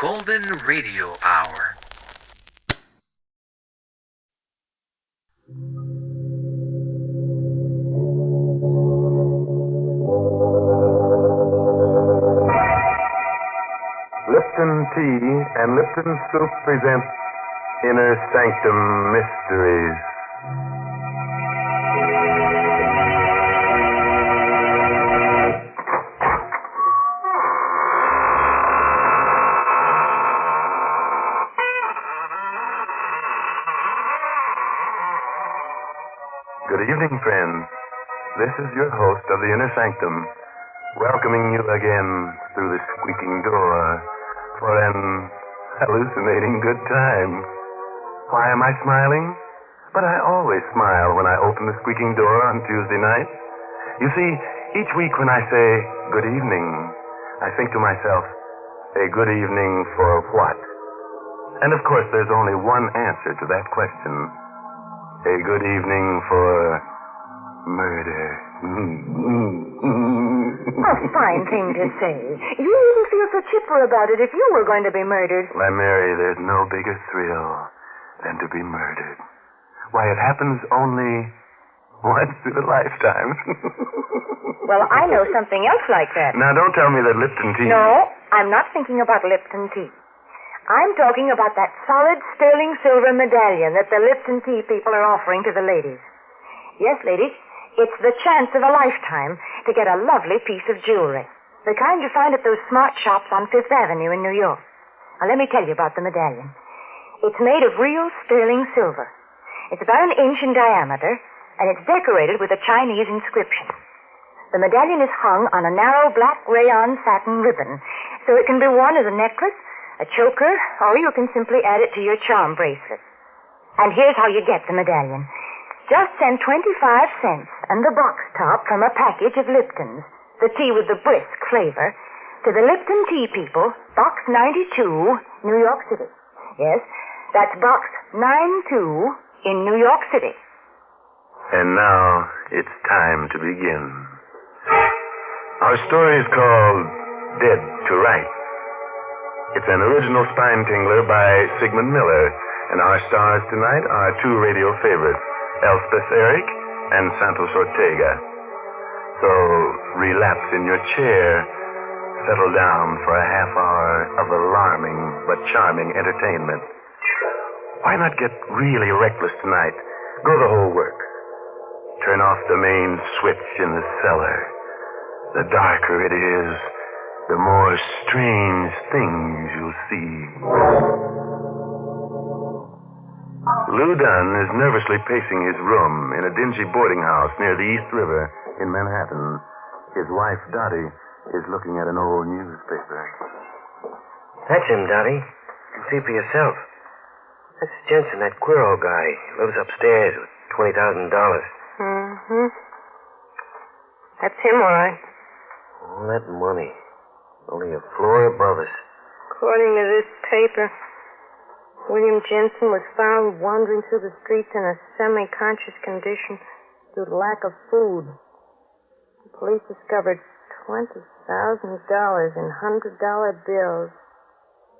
Golden Radio Hour. Lipton Tea and Lipton Soup present Inner Sanctum Mysteries. Good evening, friends. This is your host of the Inner Sanctum, welcoming you again through the squeaking door for an hallucinating good time. Why am I smiling? But I always smile when I open the squeaking door on Tuesday night. You see, each week when I say good evening, I think to myself, a good evening for what? And of course, there's only one answer to that question. A good evening for murder. A fine thing to say. You wouldn't feel so chipper about it if you were going to be murdered. Why, Mary, there's no bigger thrill than to be murdered. Why, it happens only once in a lifetime. Well, I know something else like that. Now, don't tell me that Lipton tea... No, I'm not thinking about Lipton tea. I'm talking about that solid sterling silver medallion that the Lipton tea people are offering to the ladies. Yes, ladies, it's the chance of a lifetime to get a lovely piece of jewelry. The kind you find at those smart shops on Fifth Avenue in New York. Now, let me tell you about the medallion. It's made of real sterling silver. It's about an inch in diameter, and it's decorated with a Chinese inscription. The medallion is hung on a narrow black rayon satin ribbon, so it can be worn as a necklace, a choker, or you can simply add it to your charm bracelet. And here's how you get the medallion. Just send 25 cents and the box top from a package of Lipton's, the tea with the brisk flavor, to the Lipton Tea people, Box 92, New York City. Yes, that's Box 92 in New York City. And now it's time to begin. Our story is called Dead to Rights. It's an original spine tingler by Sigmund Miller, and our stars tonight are two radio favorites, Elspeth Eric and Santos Ortega. So relapse in your chair, settle down for a half hour of alarming but charming entertainment. Why not get really reckless tonight? Go the whole works. Turn off the main switch in the cellar. The darker it is, the more strange things you'll see. Lou Dunn is nervously pacing his room in a dingy boarding house near the East River in Manhattan. His wife, Dottie, is looking at an old newspaper. That's him, Dottie. You can see for yourself. That's Jensen, that Quiro guy. Lives upstairs with $20,000. Mm-hmm. That's him, all right. All that money. Only a floor above us. According to this paper, William Jensen was found wandering through the streets in a semi-conscious condition due to lack of food. The police discovered $20,000 in $100 bills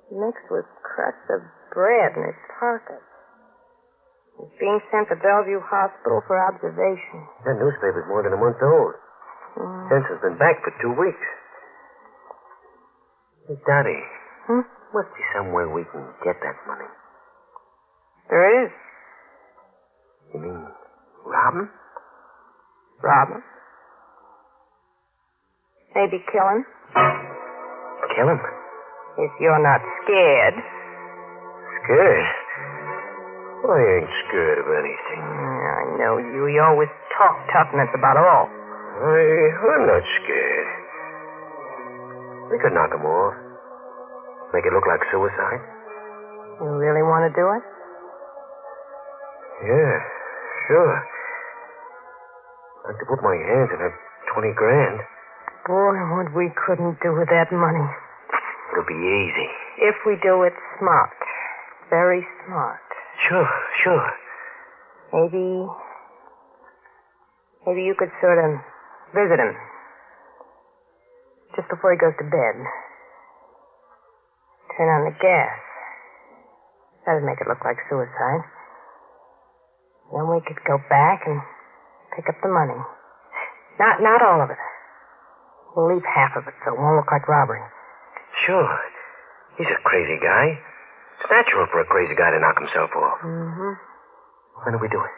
mixed with crusts of bread in his pockets. He's being sent to Bellevue Hospital for observation. That newspaper's more than a month old. Jensen's been back for 2 weeks. Hey, Dottie. Must be somewhere we can get that money. There is. You mean rob him? Rob him. Maybe kill him. Kill him? If you're not scared. Scared? Well, I ain't scared of anything. I know you. You always talk toughness about all. I'm not scared. We could knock him off. Make it look like suicide. You really want to do it? Yeah, sure. I'd like to put my hands in that 20 grand. Boy, what we couldn't do with that money. It'll be easy. If we do it smart. Very smart. Sure. Maybe you could sort of visit him. Just before he goes to bed. Turn on the gas. That'd make it look like suicide. Then we could go back and pick up the money. Not all of it. We'll leave half of it so it won't look like robbery. Sure. He's a crazy guy. It's natural for a crazy guy to knock himself off. Mm-hmm. When do we do it?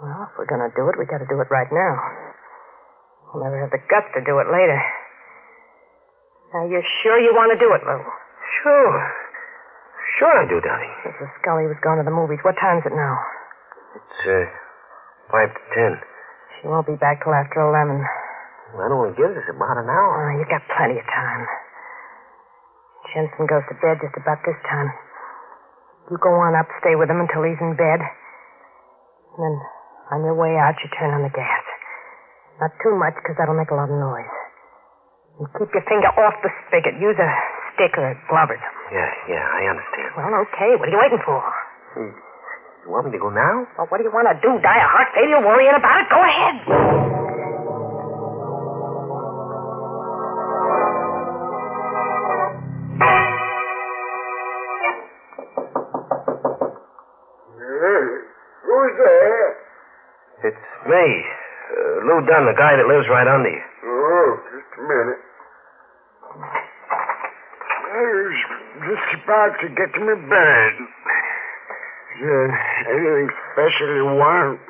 Well, if we're going to do it, we got to do it right now. We'll never have the guts to do it later. Now, you're sure you want to do it, Lou? Sure. Sure I do, Dottie. Mrs. Scully was going to the movies. What time is it now? It's, 5 to 10. She won't be back till after 11. Well, that only gives us about an hour. Oh, you got plenty of time. Jensen goes to bed just about this time. You go on up, stay with him until he's in bed. And then, on your way out, you turn on the gas. Not too much, because that'll make a lot of noise. And keep your finger off the spigot. Use a stick or a glove or something. Yeah, I understand. Well, okay. What are you waiting for? You want me to go now? Well, what do you want to do? Die of heart failure worrying about it? Go ahead. Who's there? It's me. Lou Dunn, the guy that lives right under you. Oh, just a minute. I was just about to get to my bed. Is there anything special you want?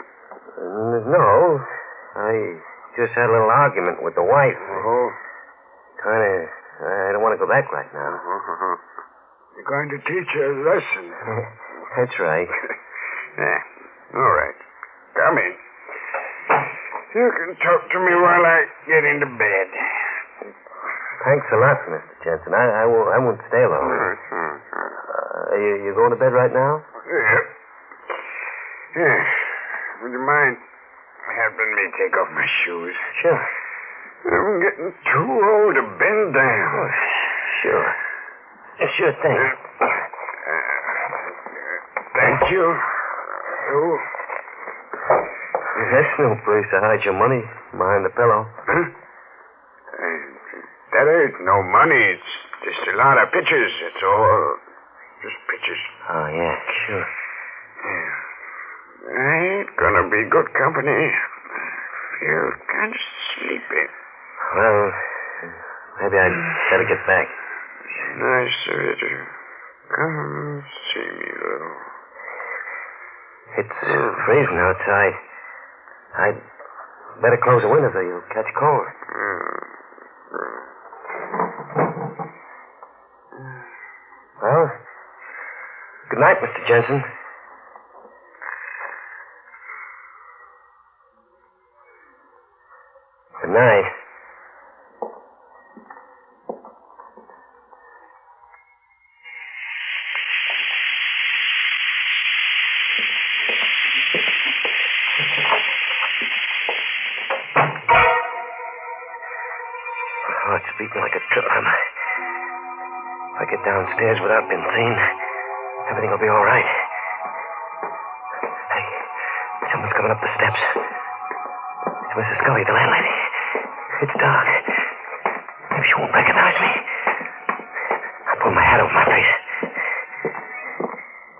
No. I just had a little argument with the wife. Oh. I don't want to go back right now. You're going to teach her a lesson. That's right. Yeah. All right. Come in. You can talk to me while I get into bed. Thanks a lot, Mr. Jensen. I won't stay long. You going to bed right now? Yeah. Yeah. Would you mind helping me take off my shoes? Sure. I'm getting too old to bend down. Oh, sure. Sure thing. Thank you. Oh. That's no place to hide your money, behind the pillow. Huh? That ain't no money. It's just a lot of pictures. It's all just pictures. Oh, yeah, sure. Yeah. I ain't gonna be good company. I feel kind of sleepy. Well, maybe I'd better get back. Nice of you to come see me, Lou. It's freezing outside. I'd better close the windows or you'll catch cold. Well, good night, Mr. Jensen. Good night. Oh, it's beating like a drum. If I get downstairs without being seen, everything will be all right. Hey, someone's coming up the steps. It's Mrs. Scully, the landlady. It's dark. Maybe she won't recognize me. I pull my hat over my face.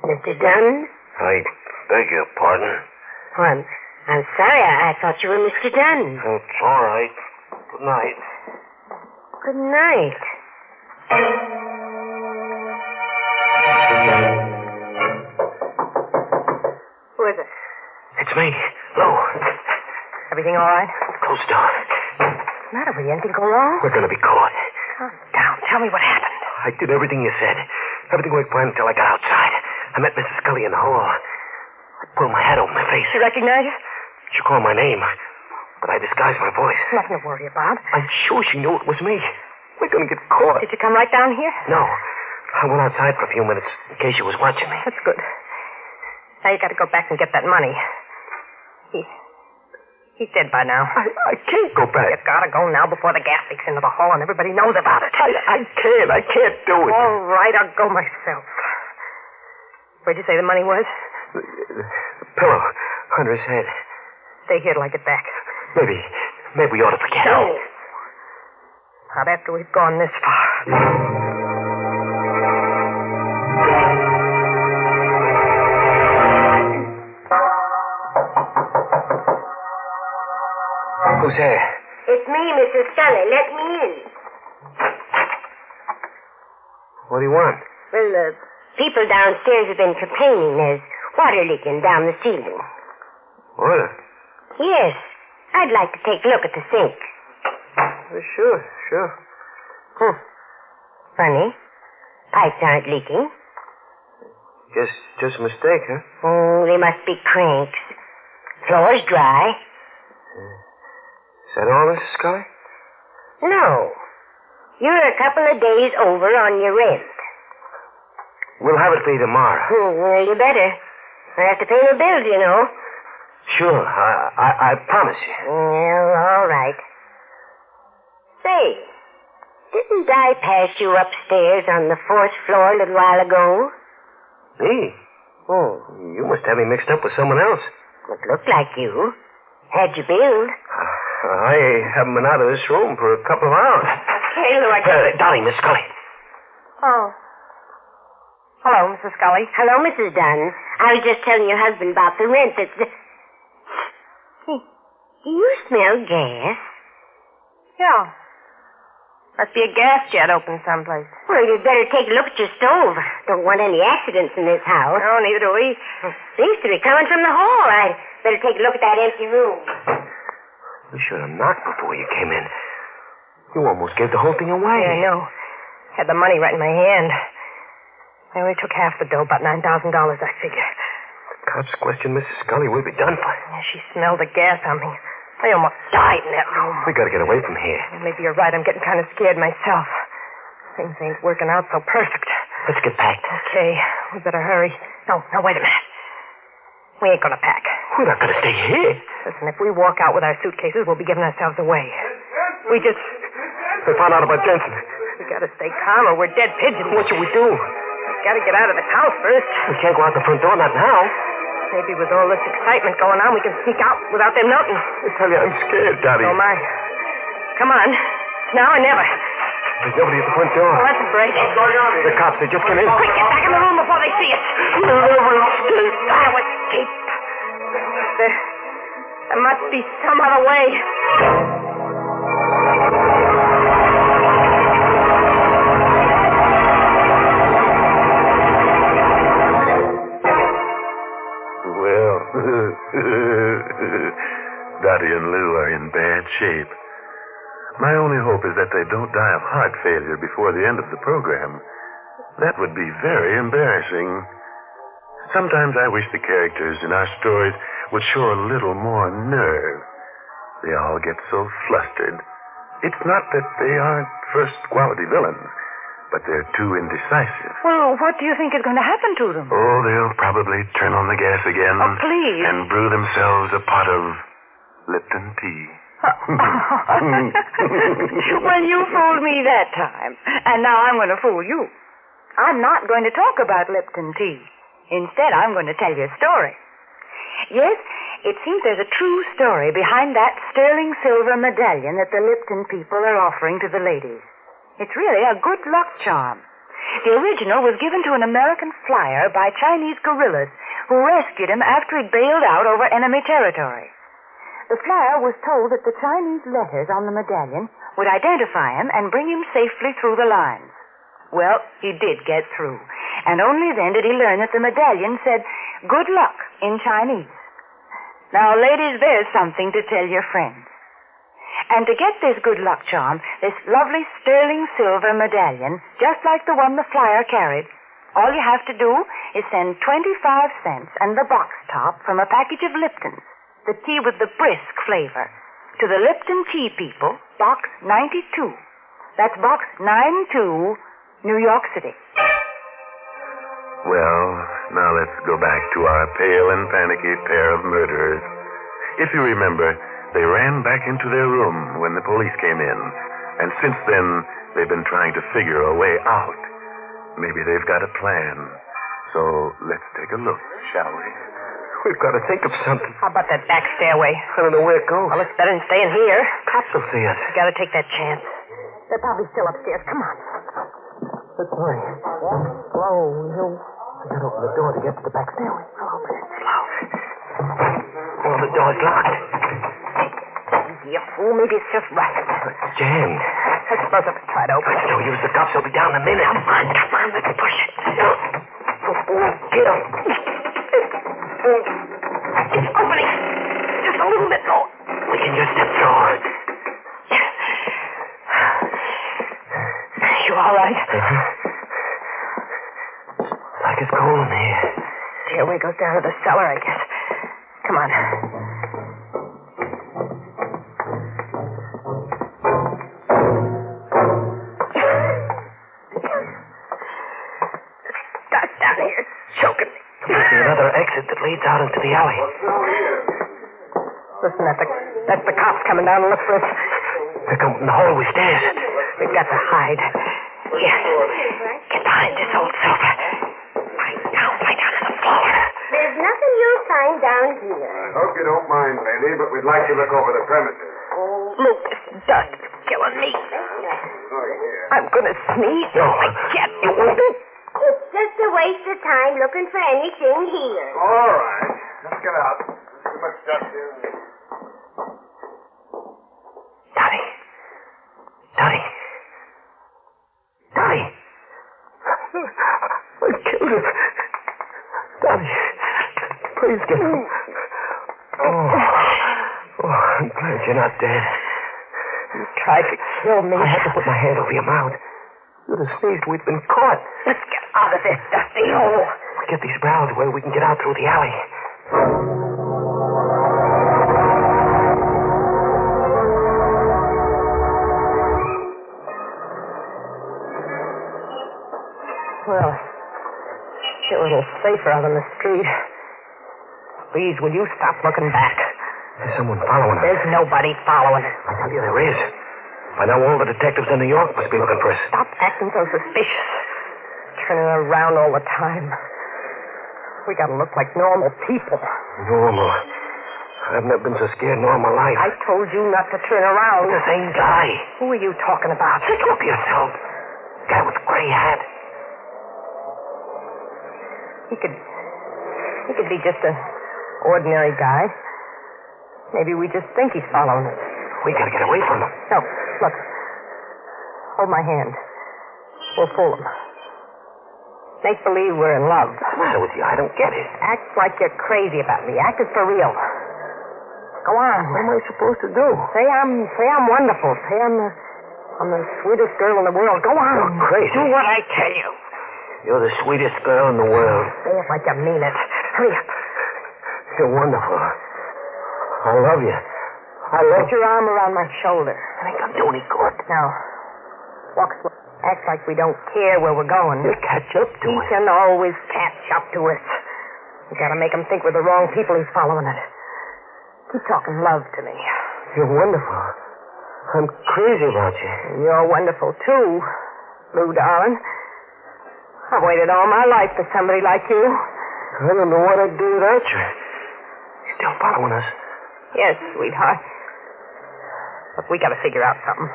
Mr. Dunn? I beg your pardon. Oh, I'm sorry. I thought you were Mr. Dunn. It's all right. Good night. Good night. Who is it? It's me, Lou. Everything all right? Close the door. What's the matter with you? Anything go wrong? We're going to be caught. Calm down. Tell me what happened. I did everything you said. Everything went fine until I got outside. I met Mrs. Scully in the hall. I pulled my hat over my face. She recognize you? She called my name, but I disguised my voice. Nothing to worry about. I'm sure she knew it was me. We're going to get caught. Did you come right down here? No. I went outside for a few minutes in case she was watching me. That's good. Now you got to go back and get that money. He's dead by now. I can't go back. You gotta go now before the gas leaks into the hall and everybody knows about it. I can't. I can't do it. All right, I'll go myself. Where'd you say the money was? The pillow under his head. Stay here till I get back. Maybe we ought to forget it. No. Not after we've gone this far. Who's there? It's me, Mrs. Scully. Let me in. What do you want? Well, the people downstairs have been complaining there's water leaking down the ceiling. Water? Yes. I'd like to take a look at the sink. Sure. Funny. Pipes aren't leaking. Guess just a mistake, huh? Oh, they must be cranks. Floor's dry. Is that all, Mrs. Scully? No. You're a couple of days over on your rent. We'll have it for you tomorrow. Well, you better. I have to pay my bills, you know. Sure, I promise you. Well, all right. Say, didn't I pass you upstairs on the 4th floor a little while ago? Me? Oh, you must have me mixed up with someone else. It looked like you. Had you billed? I haven't been out of this room for a couple of hours. Hey, Lord. Darling, Miss Scully. Oh. Hello, Mrs. Scully. Hello, Mrs. Dunn. I was just telling your husband about the rent that's... Do you smell gas? Yeah. Must be a gas jet open someplace. Well, you'd better take a look at your stove. Don't want any accidents in this house. No, neither do we. Seems to be coming from the hall. I'd better take a look at that empty room. You should have knocked before you came in. You almost gave the whole thing away. Yeah, I know. Had the money right in my hand. I only took half the dough, about $9,000, I figure. The cops question Mrs. Scully. We'll be done for. Yeah, she smelled the gas on me. I almost died in that room. We gotta get away from here. Maybe you're right. I'm getting kind of scared myself. Things ain't working out so perfect. Let's get packed. Okay, we better hurry. No, wait a minute. We ain't gonna pack. We're not gonna stay here. Listen, if we walk out with our suitcases, we'll be giving ourselves away. We found out about Jensen. We gotta stay calm or we're dead pigeons. What should we do? We gotta get out of the house first. We can't go out the front door, not now. Maybe with all this excitement going on, we can sneak out without them noting. I tell you, I'm scared, Daddy. Oh, my. Come on. Now or never. There's nobody at the front door. Oh, that's a break. The cops, they just came in. Quick, get back in the room before they see us. We'll never escape. I'll escape. There must be some other way. Dottie and Lou are in bad shape. My only hope is that they don't die of heart failure before the end of the program. That would be very embarrassing. Sometimes I wish the characters in our stories would show a little more nerve. They all get so flustered. It's not that they aren't first-quality villains, but they're too indecisive. Well, what do you think is going to happen to them? Oh, they'll probably turn on the gas again. Oh, please. And brew themselves a pot of Lipton tea. Well, you fooled me that time, and now I'm going to fool you. I'm not going to talk about Lipton tea. Instead, I'm going to tell you a story. Yes, it seems there's a true story behind that sterling silver medallion that the Lipton people are offering to the ladies. It's really a good luck charm. The original was given to an American flyer by Chinese guerrillas who rescued him after he'd bailed out over enemy territory. The flyer was told that the Chinese letters on the medallion would identify him and bring him safely through the lines. Well, he did get through, and only then did he learn that the medallion said, "Good luck," in Chinese. Now, ladies, there's something to tell your friends. And to get this good luck charm, this lovely sterling silver medallion, just like the one the flyer carried, all you have to do is send 25 cents and the box top from a package of Lipton's, the tea with the brisk flavor, to the Lipton Tea People, Box 92. That's Box 92, New York City. Well, now let's go back to our pale and panicky pair of murderers. If you remember, they ran back into their room when the police came in, and since then, they've been trying to figure a way out. Maybe they've got a plan. So let's take a look, shall we? We've got to think of something. How about that back stairway? I don't know where it goes. Well, it's better than staying here. Cops will see us. We gotta take that chance. They're probably still upstairs. Come on. Let's hurry. Slow, you. I gotta open the door to get to the back stairway. Open it slow. Oh, the door's locked. you fool. Maybe it's just racket. It's jammed. I suppose if I try to open it. No use. The cops will be down in a minute. Come on, let's push it. Get him. It's opening. Just a little bit more. We can just step through. You all right? Like it's cold in here. Stairway goes down to the cellar, I guess. Come on. Stuck down here. It's choking me. There's another exit that leads out into the alley. Listen, that's the cops coming down to look for us. They're coming from the hallway stairs. We've got to hide. Here. Get behind this old sofa. Lie down on the floor. There's nothing you'll find down here. I hope you don't mind, lady, but we'd like to look over the premises. Look, this dust is killing me. I'm going to sneeze. No. I can't do it. It's just a waste of time looking for anything here. All right. Let's get out. There's too much stuff here. Dottie. Dottie. Dottie. I killed him. Dottie. Please get him. Oh, I'm glad you're not dead. You tried to kill me. I had to put my hand over your mouth. You'd have sneezed. We'd been caught. Let's get out of this dusty hole. Get these barrels where we can get out through the alley. Well, it's a little safer out on the street. Please, will you stop looking back? There's someone following us. There's nobody following us. I tell you, there is. By now, all the detectives in New York must be looking for us. Stop acting so suspicious. Turning around all the time. We gotta look like normal people. Normal? I've never been so scared in all my life. I told you not to turn around. The same guy. Who are you talking about? Just look yourself. Guy with gray hat. He could be just an ordinary guy. Maybe we just think he's following us. We gotta get away from him. No, look. Hold my hand. We'll fool him. Make believe we're in love. What's the matter with you? I don't get it. Act like you're crazy about me. Act it for real. Go on. What am I supposed to do? Say I'm wonderful. Say I'm the sweetest girl in the world. Go on. You're crazy. Do what I tell you. You're the sweetest girl in the world. Say it like you mean it. Hurry up. You're wonderful. I love you. Put your arm around my shoulder. It ain't gonna do any good. Now, walk slow. Act like we don't care where we're going. You'll catch up to He us. can always catch up to us. We gotta make him think we're the wrong people he's following us. Keep talking love to me. You're wonderful. I'm crazy about you. You're wonderful, too, Lou, darling. I've waited all my life for somebody like you. I don't know what I'd do without you. You're still following us. Yes, sweetheart. Look, we gotta figure out something.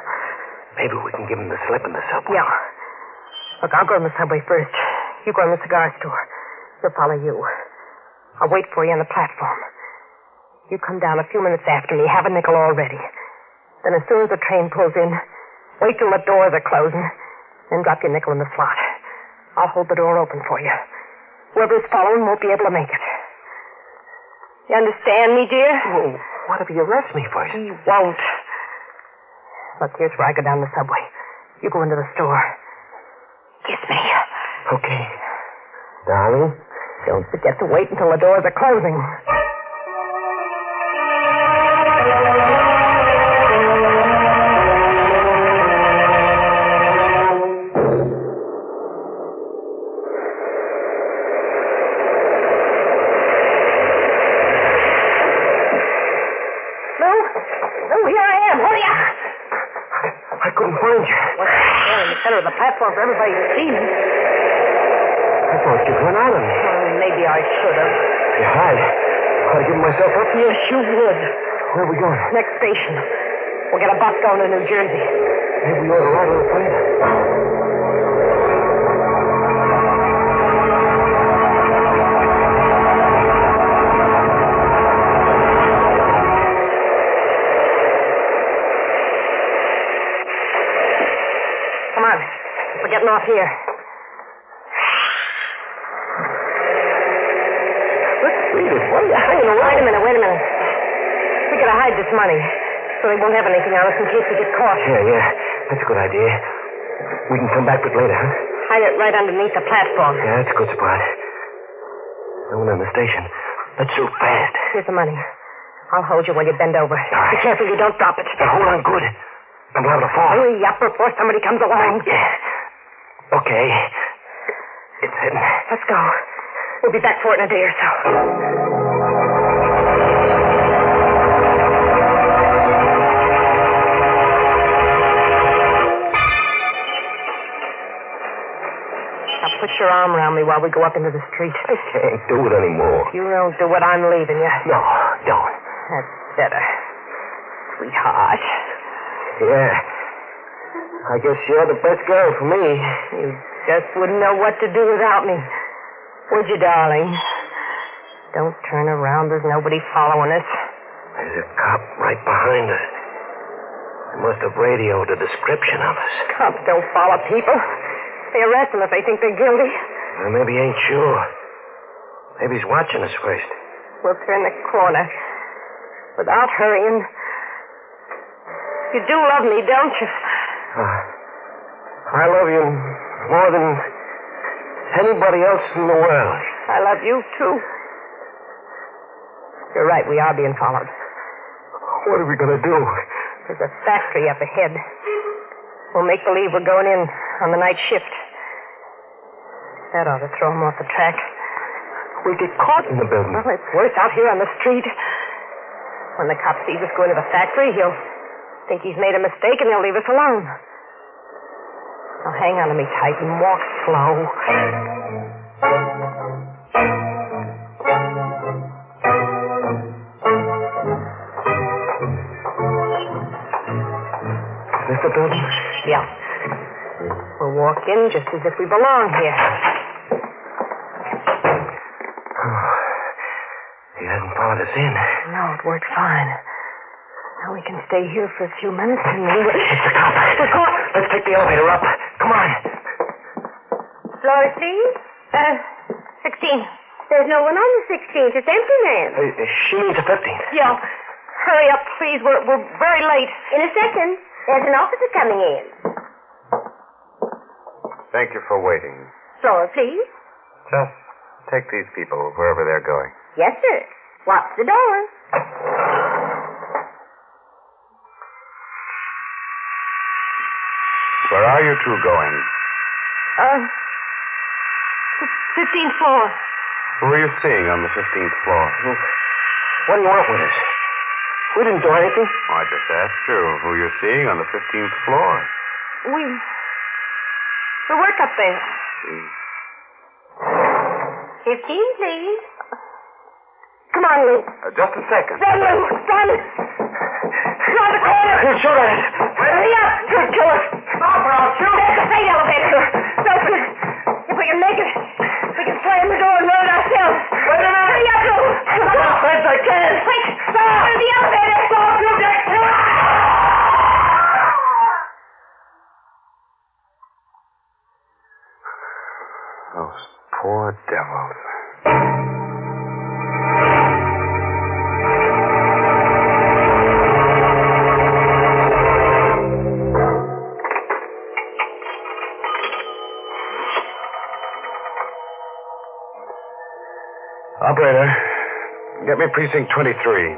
Maybe we can give him the slip in the subway. Yeah. Look, I'll go in the subway first. You go in the cigar store. We'll follow you. I'll wait for you on the platform. You come down a few minutes after me. Have a nickel all ready. Then as soon as the train pulls in, wait till the doors are closing, then drop your nickel in the slot. I'll hold the door open for you. Whoever's following won't be able to make it. You understand me, dear? Well, what if he arrests me first? He won't. Look, here's where I go down the subway. You go into the store. Kiss me. Okay. Darling? Don't forget to wait until the doors are closing. Lou, here I am. Hurry up. I couldn't find you. Well, in the center of the platform for everybody to see me. I thought you'd run out of me. Maybe I should have. You hide. I'd give myself up to you. Yes, you would. Where are we going? Next station. We'll get a bus going to New Jersey. Maybe we ought to ride on the plane. off here. What are you hanging around? Wait a minute. We gotta hide this money so they won't have anything on us in case we get caught. Yeah. That's a good idea. We can come back with it later, huh? Hide it right underneath the platform. Yeah, that's a good spot. No one on the station. Let's shoot fast. Here's the money. I'll hold you while you bend over. right. Be careful you don't drop it. Now, hold on good. I'm liable to fall. Hurry up before somebody comes along. Yeah. Okay. It's hidden. Let's go. We'll be back for it in a day or so. Now put your arm around me while we go up into the street. I can't do it anymore. You don't do it, I'm leaving you. No, don't. That's better. Sweetheart. Yeah. I guess you're the best girl for me. You just wouldn't know what to do without me. Would you, darling? Don't turn around. There's nobody following us. There's a cop right behind us. They must have radioed a description of us. Cops don't follow people. They arrest them if they think they're guilty. Well, maybe he ain't sure. Maybe he's watching us first. We'll turn the corner without hurrying. You do love me, don't you? I love you more than anybody else in the world. I love you, too. You're right, we are being followed. What are we going to do? There's a factory up ahead. We'll make believe we're going in on the night shift. That ought to throw him off the track. We'll get caught in the building. Well, it's worse out here on the street. When the cop sees us go into the factory, he'll think he's made a mistake and he'll leave us alone. Now hang on to me tight and walk slow. Is this the building? Yeah. We'll walk in just as if we belong here. He hasn't followed us in. No, it worked fine. Now we can stay here for a few minutes and then It's the cop. We're caught. Let's take the elevator up. Come on. Floor, please? 16. There's no one on the 16th. It's empty, ma'am. She means the 15th. Yeah. Hurry up, please. We're very late. In a second. There's an officer coming in. Thank you for waiting. Floor, please? Just take these people wherever they're going. Yes, sir. Watch the door. Where are you two going? 15th floor. Who are you seeing on the 15th floor? What do you want with us? We didn't do anything. Oh, I just asked you who you're seeing on the 15th floor. We work up there. 15, please. Come on, Lou. Just a second. Run, Lou. Run. Around the corner. He'll shoot at us. Hurry up. You'll kill us. Stop or I'll shoot. There's the freight elevator. Open it. If we can make it, we can slam the door and run it ourselves. Wait a minute. Hurry up, Lou. As fast as I can. Quick. Stop. The elevator. Stop. You get Those poor devils. Operator, get me precinct 23.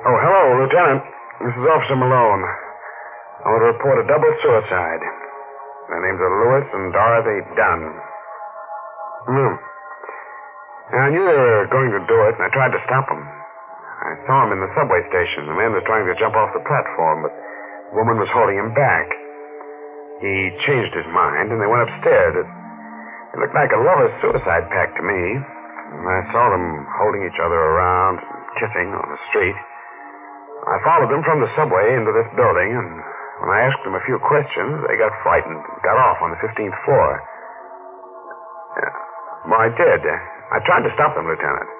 Oh, hello, Lieutenant. This is Officer Malone. I want to report a double suicide. Their names are Lewis and Dorothy Dunn. I knew they were going to do it, and I tried to stop them. I saw him in the subway station. The man was trying to jump off the platform, but the woman was holding him back. He changed his mind, and they went upstairs. It looked like a lover's suicide pact to me. And I saw them holding each other around, kissing on the street. I followed them from the subway into this building, and when I asked them a few questions, they got frightened and got off on the 15th floor. Well, I did. I tried to stop them, Lieutenant.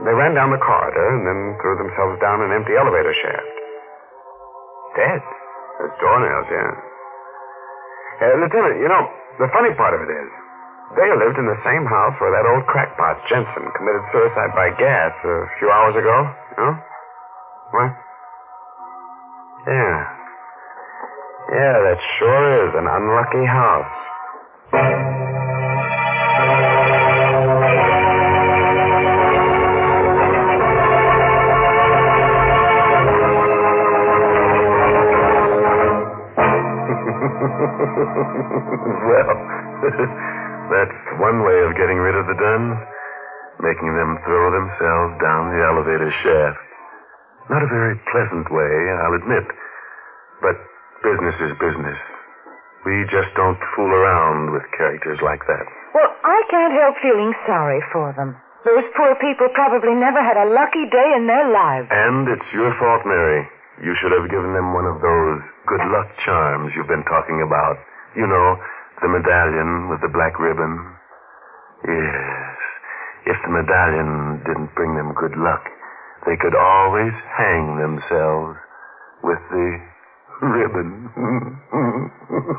They ran down the corridor and then threw themselves down an empty elevator shaft. Dead. There's doornails, yeah. Lieutenant, you know, the funny part of it is, they lived in the same house where that old crackpot, Jensen, committed suicide by gas a few hours ago. You know? What? Yeah. Yeah, that sure is an unlucky house. Well, that's one way of getting rid of the duns, making them throw themselves down the elevator shaft. Not a very pleasant way, I'll admit, but business is business. We just don't fool around with characters like that. Well, I can't help feeling sorry for them. Those poor people probably never had a lucky day in their lives. And it's your fault, Mary. You should have given them one of those good luck charms you've been talking about. You know, the medallion with the black ribbon. Yes. If the medallion didn't bring them good luck, they could always hang themselves with the ribbon.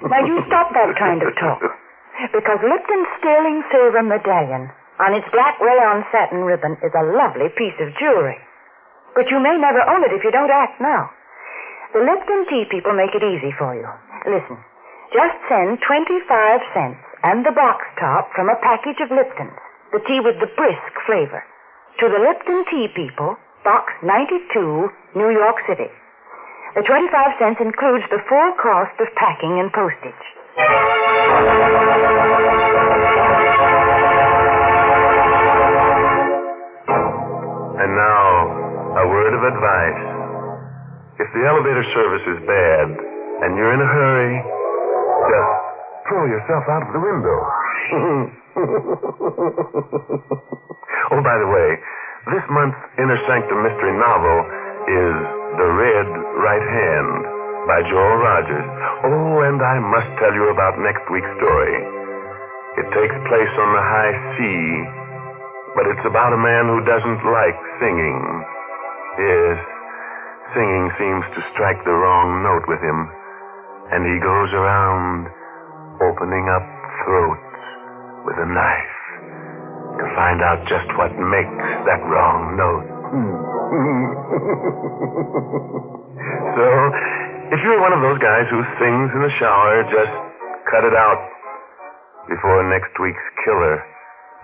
Now, you stop that kind of talk. Because Lipton's sterling silver medallion on its black rayon satin ribbon is a lovely piece of jewelry. But you may never own it if you don't act now. The Lipton tea people make it easy for you. Listen, just send 25 cents and the box top from a package of Lipton's, the tea with the brisk flavor, to the Lipton Tea People, Box 92, New York City. The 25 cents includes the full cost of packing and postage. And now, a word of advice. If the elevator service is bad and you're in a hurry, just throw yourself out of the window. Oh, by the way, this month's Inner Sanctum mystery novel is The Red Right Hand by Joel Rogers. Oh, and I must tell you about next week's story. It takes place on the high sea, but it's about a man who doesn't like singing. Yes, singing seems to strike the wrong note with him, and he goes around opening up throats with a knife to find out just what makes that wrong note. So, if you're one of those guys who sings in the shower, just cut it out before next week's killer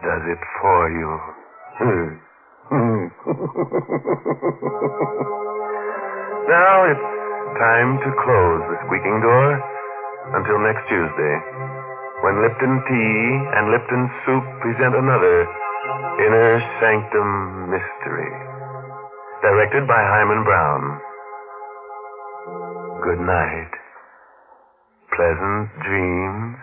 does it for you. Now it's time to close the squeaking door until next Tuesday, when Lipton Tea and Lipton Soup present another Inner Sanctum Mystery, directed by Hyman Brown. Good night. Pleasant dreams.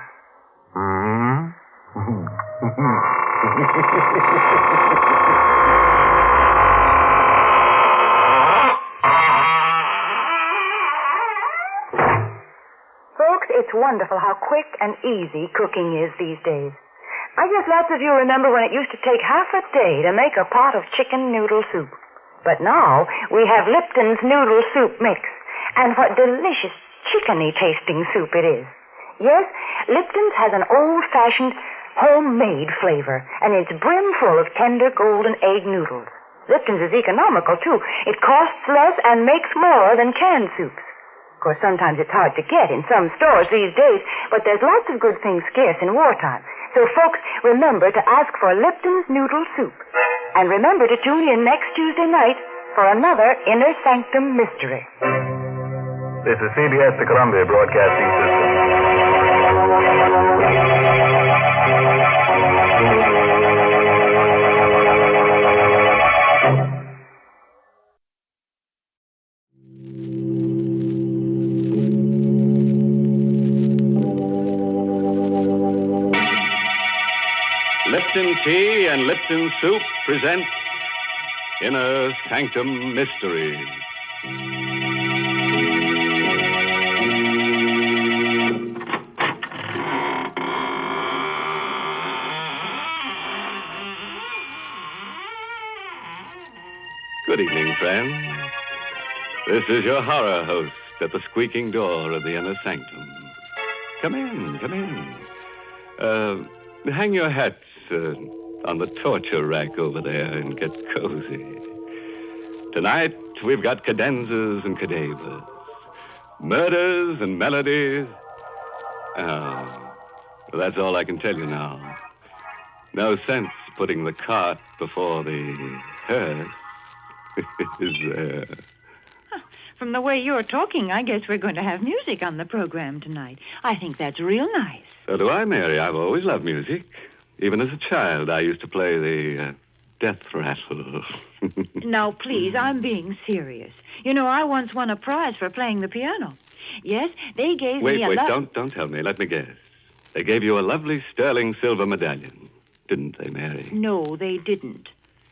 Folks, it's wonderful how quick and easy cooking is these days. I guess lots of you remember when it used to take half a day to make a pot of chicken noodle soup. But now we have Lipton's noodle soup mix. And what delicious chickeny tasting soup it is. Yes, Lipton's has an old-fashioned homemade flavor, and it's brimful of tender golden egg noodles. Lipton's is economical, too. It costs less and makes more than canned soups. Of course, sometimes it's hard to get in some stores these days, but there's lots of good things scarce in wartime. So, folks, remember to ask for Lipton's noodle soup. And remember to tune in next Tuesday night for another Inner Sanctum Mystery. This is CBS, the Columbia Broadcasting System. Lipton Tea and Lipton Soup present Inner Sanctum Mysteries. Good evening, friends. This is your horror host, at the squeaking door of the inner sanctum. Come in, come in. Hang your hats on the torture rack over there and get cozy. Tonight, we've got cadenzas and cadavers, murders and melodies. Oh, well, that's all I can tell you now. No sense putting the cart before the hearse. Is there? From the way you're talking, I guess we're going to have music on the program tonight. I think that's real nice. So do I, Mary. I've always loved music. Even as a child, I used to play the death rattle. Now, please, I'm being serious. You know, I once won a prize for playing the piano. Yes, they gave me a... Wait, don't tell me. Let me guess. They gave you a lovely sterling silver medallion, didn't they, Mary? No, they didn't.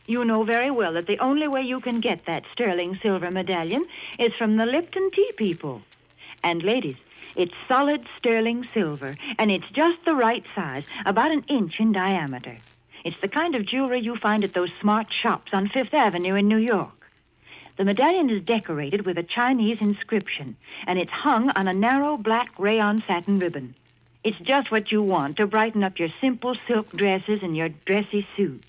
You know very well that the only way you can get that sterling silver medallion is from the Lipton tea people. And, ladies, it's solid sterling silver, and it's just the right size, about 1 inch in diameter. It's the kind of jewelry you find at those smart shops on Fifth Avenue in New York. The medallion is decorated with a Chinese inscription, and it's hung on a narrow black rayon satin ribbon. It's just what you want to brighten up your simple silk dresses and your dressy suits.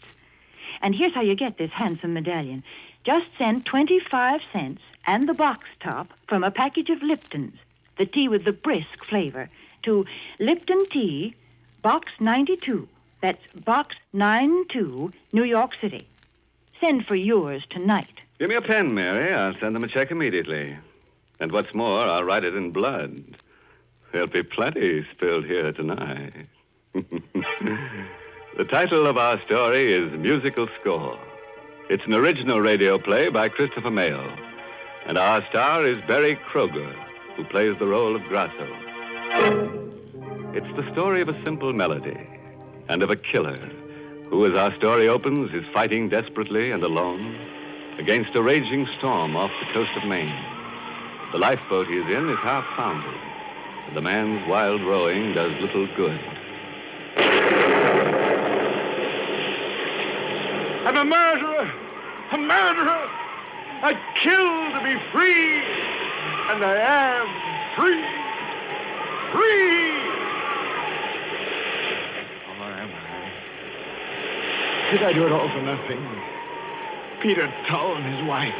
And here's how you get this handsome medallion. Just send 25 cents and the box top from a package of Lipton's, the tea with the brisk flavor, to Lipton Tea, Box 92. That's Box 92, New York City. Send for yours tonight. Give me a pen, Mary. I'll send them a check immediately. And what's more, I'll write it in blood. There'll be plenty spilled here tonight. The title of our story is Musical Score. It's an original radio play by Christopher Mayle. And our star is Barry Kroger, who plays the role of Grasso. It's the story of a simple melody and of a killer who, as our story opens, is fighting desperately and alone against a raging storm off the coast of Maine. The lifeboat he is in is half foundered, and the man's wild rowing does little good. I'm a murderer! A murderer! I kill to be free! And I am free! Free! Oh, am I? Did I do it all for nothing? Peter Tull and his wife,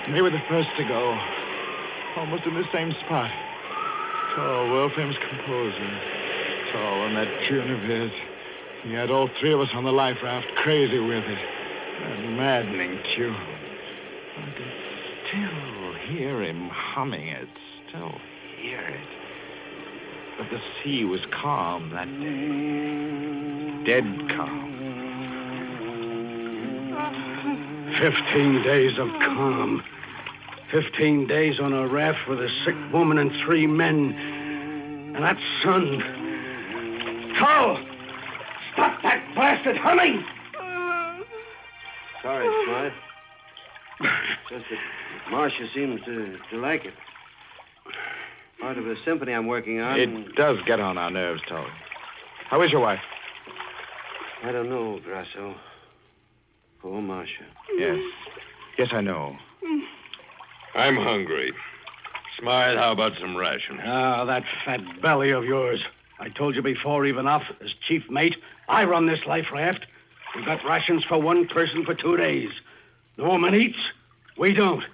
they were the first to go, almost in the same spot. Tull, world-famous composer. Tull and that tune of his. He had all 3 of us on the life raft, crazy with it. That maddening tune. I could still hear him humming it, still hear it. But the sea was calm that day. Dead calm. 15 days of calm. 15 days on a raft with a sick woman and 3 men. And that sun. Tull! Stop that blasted humming! Sorry, Smythe. Just that Marcia seems to like it. Part of a symphony I'm working on. It does get on our nerves, Tull. How is your wife? I don't know, Grasso. Poor Marcia. Yes. Yes, I know. I'm hungry. Smythe, how about some rations? Ah, that fat belly of yours. I told you before, even off, as chief mate, I run this life raft. We've got rations for 1 person for 2 days. The woman eats, we don't.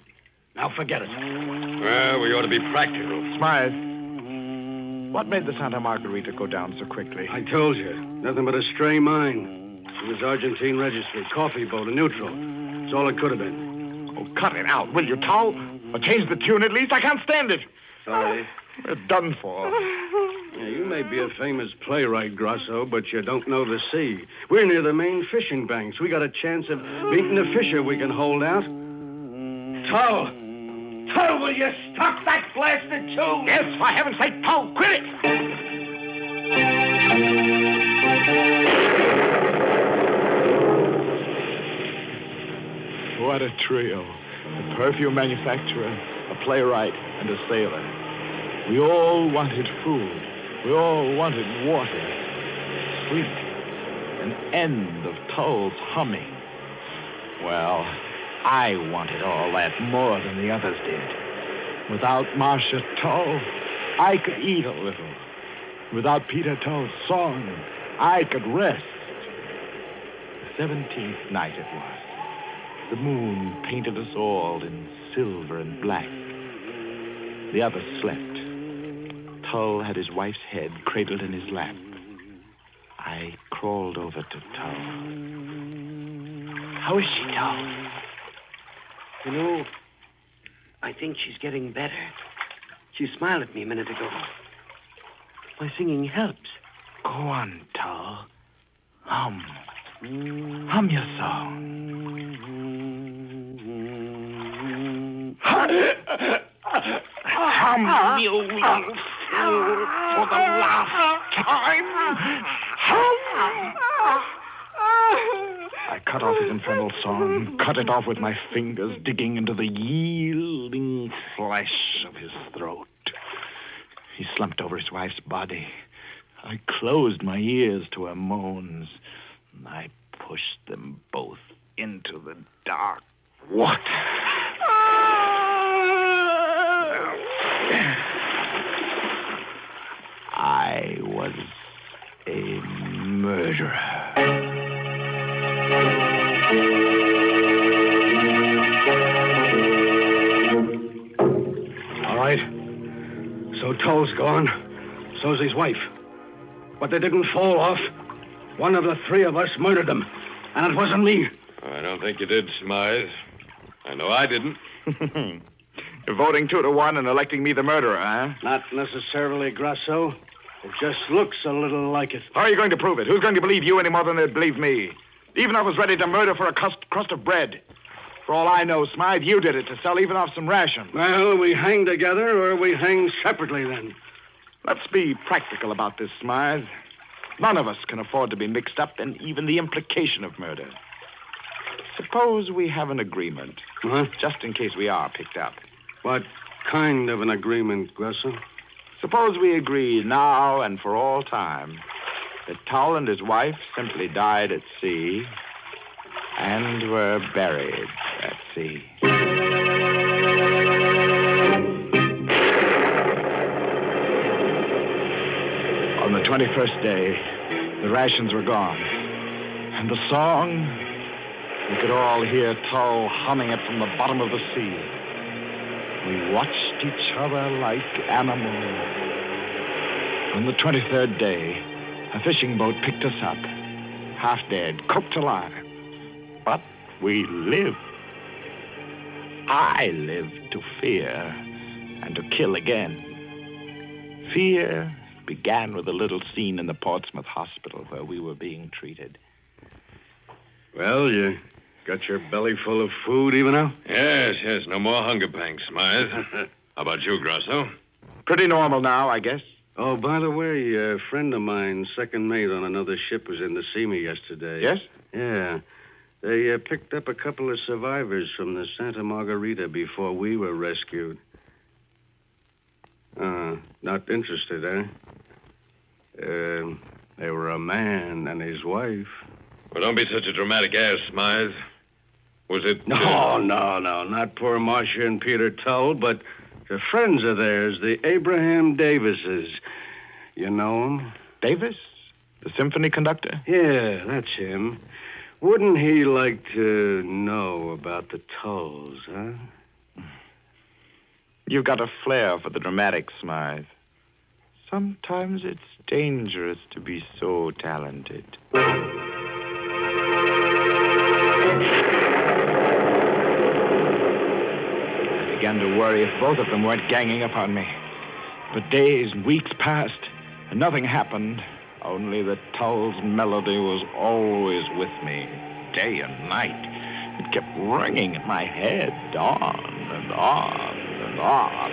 Now forget it. Well, we ought to be practical. Smythe, what made the Santa Margarita go down so quickly? I told you, nothing but a stray mine. It was Argentine registry, coffee boat, a neutral. That's all it could have been. Oh, cut it out, will you, Tull? Or change the tune at least. I can't stand it. Sorry. We're done for. Yeah, you may be a famous playwright, Grasso, but you don't know the sea. We're near the main fishing banks. We got a chance of beating a fisher we can hold out. Tull! Tull, will you stop that blasted tune? Yes, for heaven's sake, Tull, quit it! What a trio. A perfume manufacturer, a playwright, and a sailor. We all wanted food. We all wanted water. Sleep. An end of Tull's humming. Well, I wanted all that more than the others did. Without Marcia Tull, I could eat a little. Without Peter Tull's song, I could rest. The 17th night it was. The moon painted us all in silver and black. The others slept. Tull had his wife's head cradled in his lap. I crawled over to Tull. How is she, Tull? You know, I think she's getting better. She smiled at me a minute ago. My singing helps. Go on, Tull. Hum. Hum your song. Hum, you little fool, for the last time. Hum. I cut off his infernal song, cut it off with my fingers, digging into the yielding flesh of his throat. He slumped over his wife's body. I closed my ears to her moans. I pushed them both into the dark water. I was a murderer. All right. So Tull's gone. So's his wife. But they didn't fall off. One of the three of us murdered them. And it wasn't me. I don't think you did, Smythe. I know I didn't. You're voting 2-1 and electing me the murderer, huh? Not necessarily, Grasso. It just looks a little like it. How are you going to prove it? Who's going to believe you any more than they'd believe me? Even if I was ready to murder for a crust of bread. For all I know, Smythe, you did it to sell even off some ration. Well, we hang together or we hang separately then. Let's be practical about this, Smythe. None of us can afford to be mixed up in even the implication of murder. Suppose we have an agreement. Huh? Just in case we are picked up. What kind of an agreement, Grasso? Suppose we agree now and for all time that Tull and his wife simply died at sea and were buried at sea. On the 21st day, the rations were gone. And the song, we could all hear Tull humming it from the bottom of the sea. We watched each other like animals. On the 23rd day, a fishing boat picked us up, half dead, cooked alive. But we lived. I lived to fear and to kill again. Fear began with a little scene in the Portsmouth hospital where we were being treated. Well, you got your belly full of food even now? Yes. No more hunger pangs, Smythe. How about you, Grasso? Pretty normal now, I guess. Oh, by the way, a friend of mine, second mate on another ship, was in to see me yesterday. Yes? Yeah. They picked up a couple of survivors from the Santa Margarita before we were rescued. Not interested, eh? They were a man and his wife. Well, don't be such a dramatic ass, Smythe. Was it... No, not poor Marcia and Peter Tull, but the friends of theirs, the Abraham Davises. You know him? Davis? The symphony conductor? Yeah, that's him. Wouldn't he like to know about the Tulls, huh? You've got a flair for the dramatic, Smythe. Sometimes it's dangerous to be so talented. I began to worry if both of them weren't ganging up on me. But days and weeks passed, and nothing happened. Only the Tull's melody was always with me, day and night. It kept ringing in my head, on and on and on.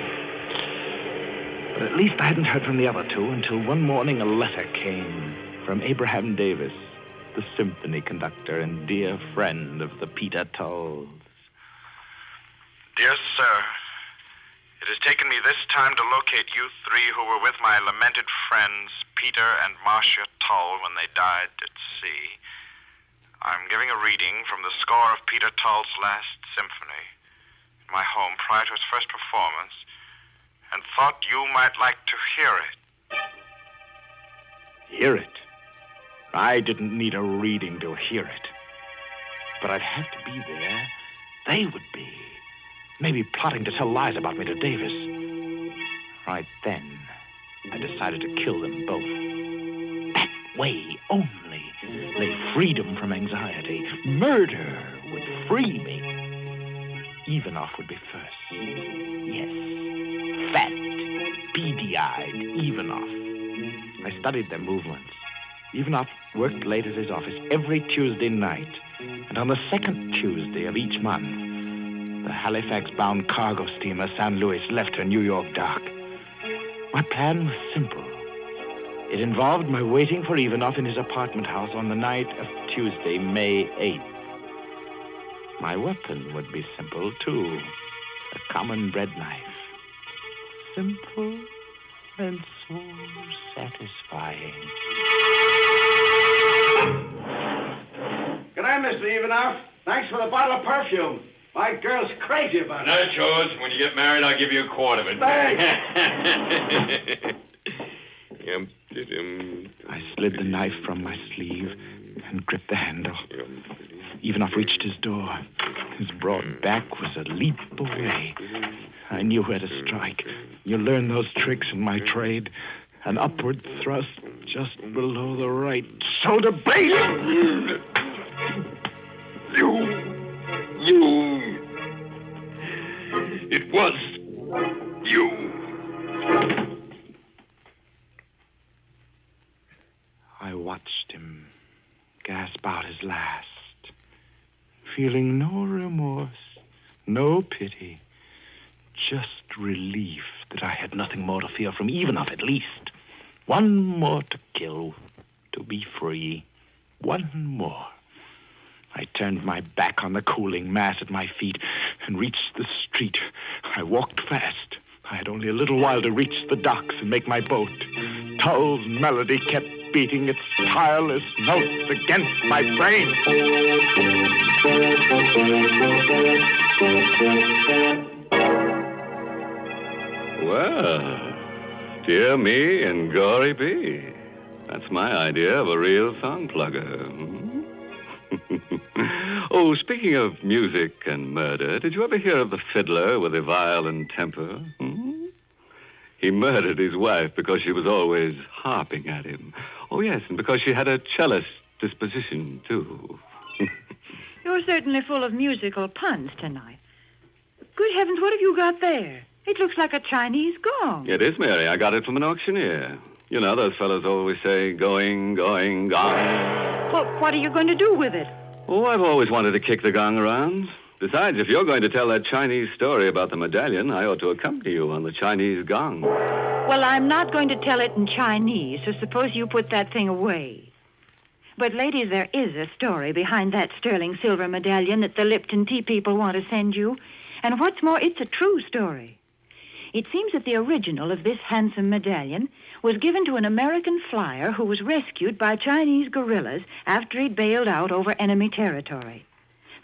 But at least I hadn't heard from the other two until one morning a letter came from Abraham Davis, the symphony conductor and dear friend of the Peter Tulls. Dear sir, it has taken me this time to locate you three who were with my lamented friends, Peter and Marcia Tull, when they died at sea. I'm giving a reading from the score of Peter Tull's last symphony in my home prior to his first performance, and thought you might like to hear it. Hear it? I didn't need a reading to hear it. But I'd have to be there. They would be. Maybe plotting to tell lies about me to Davis. Right then, I decided to kill them both. That way only lay freedom from anxiety. Murder would free me. Ivanov would be first. Yes, fat, beady-eyed Ivanov. I studied their movements. Ivanov worked late at his office every Tuesday night. And on the second Tuesday of each month, the Halifax-bound cargo steamer San Luis left her New York dock. My plan was simple. It involved my waiting for Ivanov in his apartment house on the night of Tuesday, May 8th. My weapon would be simple, too. A common bread knife. Simple and so satisfying. Good night, Mr. Ivanov. Thanks for the bottle of perfume. My girl's crazy about it. Night, George. When you get married, I'll give you a quart of it. Thanks. I slid the knife from my sleeve and gripped the handle. Ivanov reached his door. His broad back was a leap away. I knew where to strike. You learn those tricks in my trade. An upward thrust just below the right shoulder blade. You. It was you. I watched him gasp out his last, feeling no remorse, no pity, just relief that I had nothing more to fear from Ivanov, at least. One more to kill, to be free. One more. I turned my back on the cooling mass at my feet and reached the street. I walked fast. I had only a little while to reach the docks and make my boat. Tull's melody kept beating its tireless notes against my brain. Well, dear me and gory be. That's my idea of a real song plugger. Oh, speaking of music and murder, did you ever hear of the fiddler with a violent temper? He murdered his wife because she was always harping at him. Oh, yes, and because she had a cellist disposition, too. You're certainly full of musical puns tonight. Good heavens, what have you got there? It looks like a Chinese gong. It is, Mary. I got it from an auctioneer. You know, those fellows always say, going, going, gong. Well, what are you going to do with it? Oh, I've always wanted to kick the gong around. Besides, if you're going to tell that Chinese story about the medallion, I ought to accompany you on the Chinese gong. Well, I'm not going to tell it in Chinese, so suppose you put that thing away. But, ladies, there is a story behind that sterling silver medallion that the Lipton tea people want to send you. And what's more, it's a true story. It seems that the original of this handsome medallion was given to an American flyer who was rescued by Chinese guerrillas after he'd bailed out over enemy territory.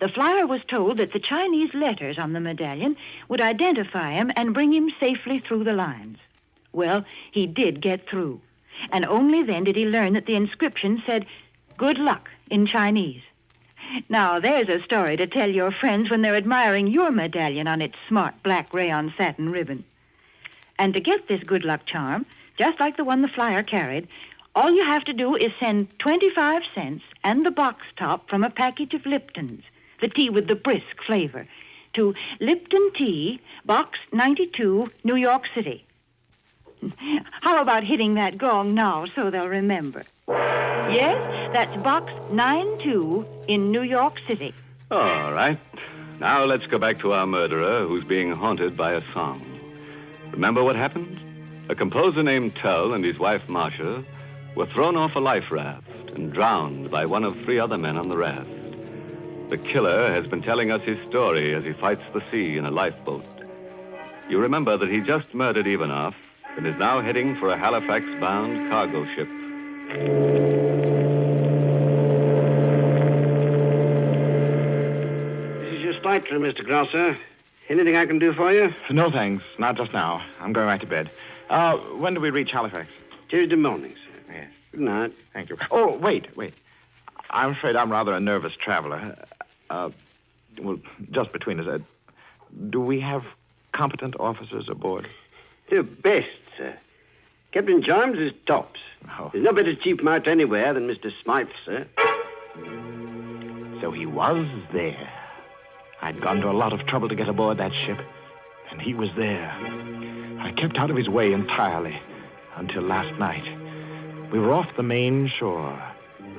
The flyer was told that the Chinese letters on the medallion would identify him and bring him safely through the lines. Well, he did get through. And only then did he learn that the inscription said, "Good luck," in Chinese. Now, there's a story to tell your friends when they're admiring your medallion on its smart black rayon satin ribbon. And to get this good luck charm, just like the one the flyer carried, all you have to do is send 25 cents and the box top from a package of Lipton's, the tea with the brisk flavor, to Lipton Tea, Box 92, New York City. How about hitting that gong now so they'll remember? Yes, that's Box 92 in New York City. All right. Now let's go back to our murderer who's being haunted by a song. Remember what happened? A composer named Tull and his wife Marcia were thrown off a life raft and drowned by one of 3 other men on the raft. The killer has been telling us his story as he fights the sea in a lifeboat. You remember that he just murdered Ivanov and is now heading for a Halifax-bound cargo ship. This is your flight crew, Mr. Grosser. Anything I can do for you? No, thanks. Not just now. I'm going right to bed. When do we reach Halifax? Tuesday morning, sir. Yes. Good night. Thank you. Oh, wait. I'm afraid I'm rather a nervous traveler. Well, just between us, do we have competent officers aboard? You're best, sir. Captain Jarms is tops. Oh. There's no better chief mate anywhere than Mr. Smythe, sir. So he was there. I'd gone to a lot of trouble to get aboard that ship, and he was there. I kept out of his way entirely until last night. We were off the main shore.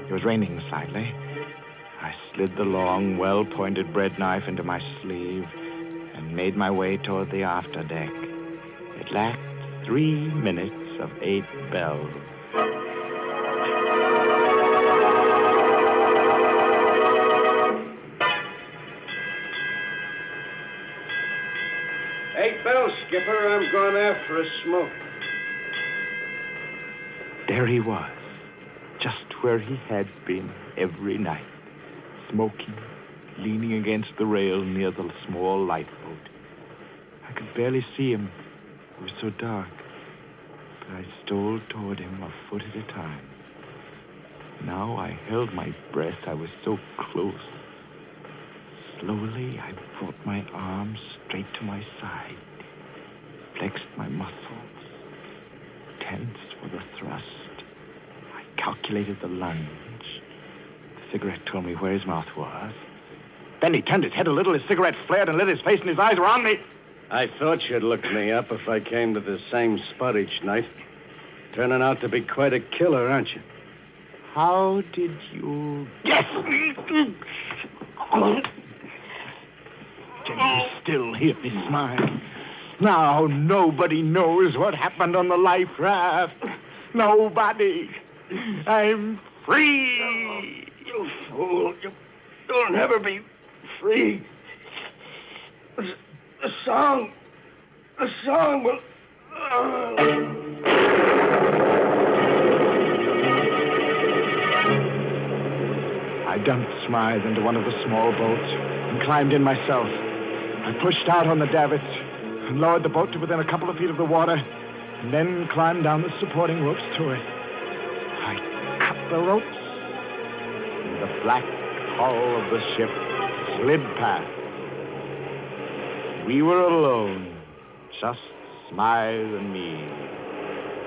It was raining slightly. I slid the long, well-pointed bread knife into my sleeve and made my way toward the afterdeck. It lacked 3 minutes of 8 bells. Eight bells, Skipper. I'm going after a smoke. There he was, just where he had been every night, smoking, leaning against the rail near the small lifeboat. I could barely see him. It was so dark. But I stole toward him a foot at a time. Now I held my breath. I was so close. Slowly, I brought my arms straight to my side, flexed my muscles, tensed for the thrust. I calculated the lunge. The cigarette told me where his mouth was. Then he turned his head a little, his cigarette flared and lit his face, and his eyes were on me. I thought you'd look me up if I came to the same spot each night. Turning out to be quite a killer, aren't you? How did you... Yes! Can you still hear me smile? Now nobody knows what happened on the life raft. Nobody. I'm free. You fool. You'll never be free. The song will... I dumped Smythe into one of the small boats and climbed in myself. I pushed out on the davits and lowered the boat to within a couple of feet of the water, and then climbed down the supporting ropes to it. I cut the ropes, and the black hull of the ship slid past. We were alone, just Smythe and me,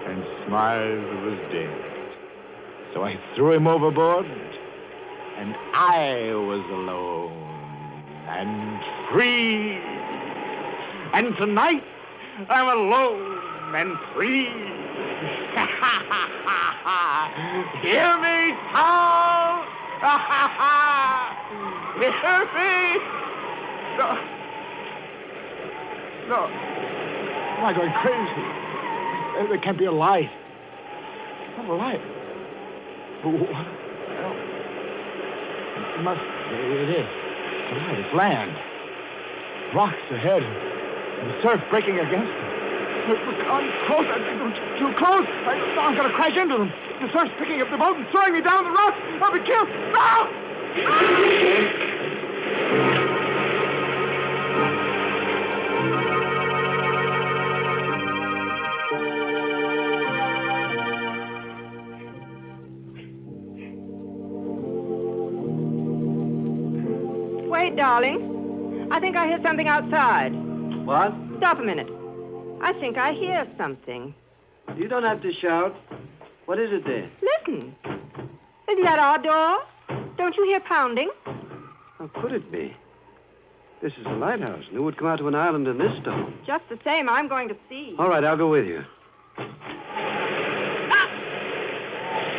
and Smythe was dead. So I threw him overboard, and I was alone and free. And tonight, I'm alone and free. Hear me, Tom! Hear me! No. Am I going crazy? There can't be a light. Not a light. It is. It's a light. It's land. Rocks ahead. And the surf breaking against them. I'm close. Too close. I'm going to crash into them. The surf's picking up the boat and throwing me down the rocks. I'll be killed. No! Wait, darling. I think I hear something outside. What? Stop a minute. I think I hear something. You don't have to shout. What is it there? Listen. Isn't that our door? Don't you hear pounding? How could it be? This is a lighthouse, and who would come out to an island in this storm? Just the same, I'm going to see. All right, I'll go with you.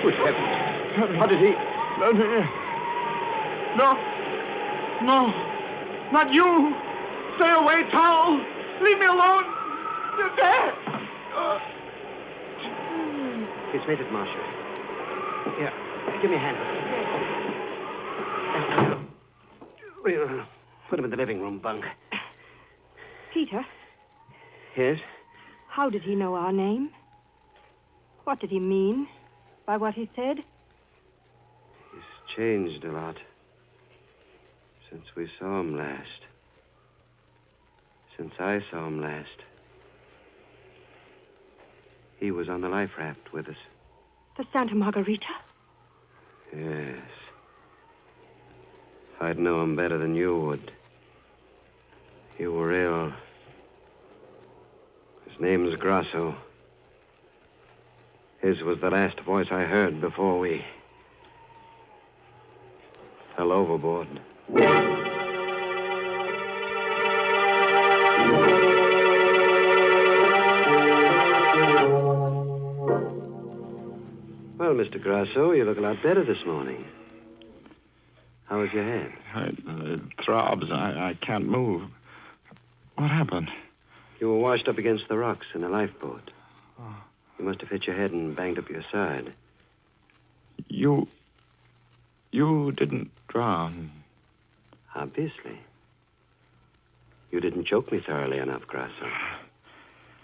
Good heavens. How did he... No. Not you. Stay away, Towel. Leave me alone. You're dead. It's made it, Marshal. Here, give me a hand. We'll put him in the living room bunk. Peter, Yes? how did he know our name? What did he mean by what he said? He's changed a lot. Since we saw him last. Since I saw him last. He was on the life raft with us. The Santa Margarita? Yes. I'd know him better than you would. You were ill. His name's Grasso. His was the last voice I heard before we fell overboard. Well, Mr. Grasso, you look a lot better this morning. How is your head? It throbs. I can't move. What happened? You were washed up against the rocks in a lifeboat. Oh. You must have hit your head and banged up your side. You didn't drown. Obviously. You didn't choke me thoroughly enough, Grasso.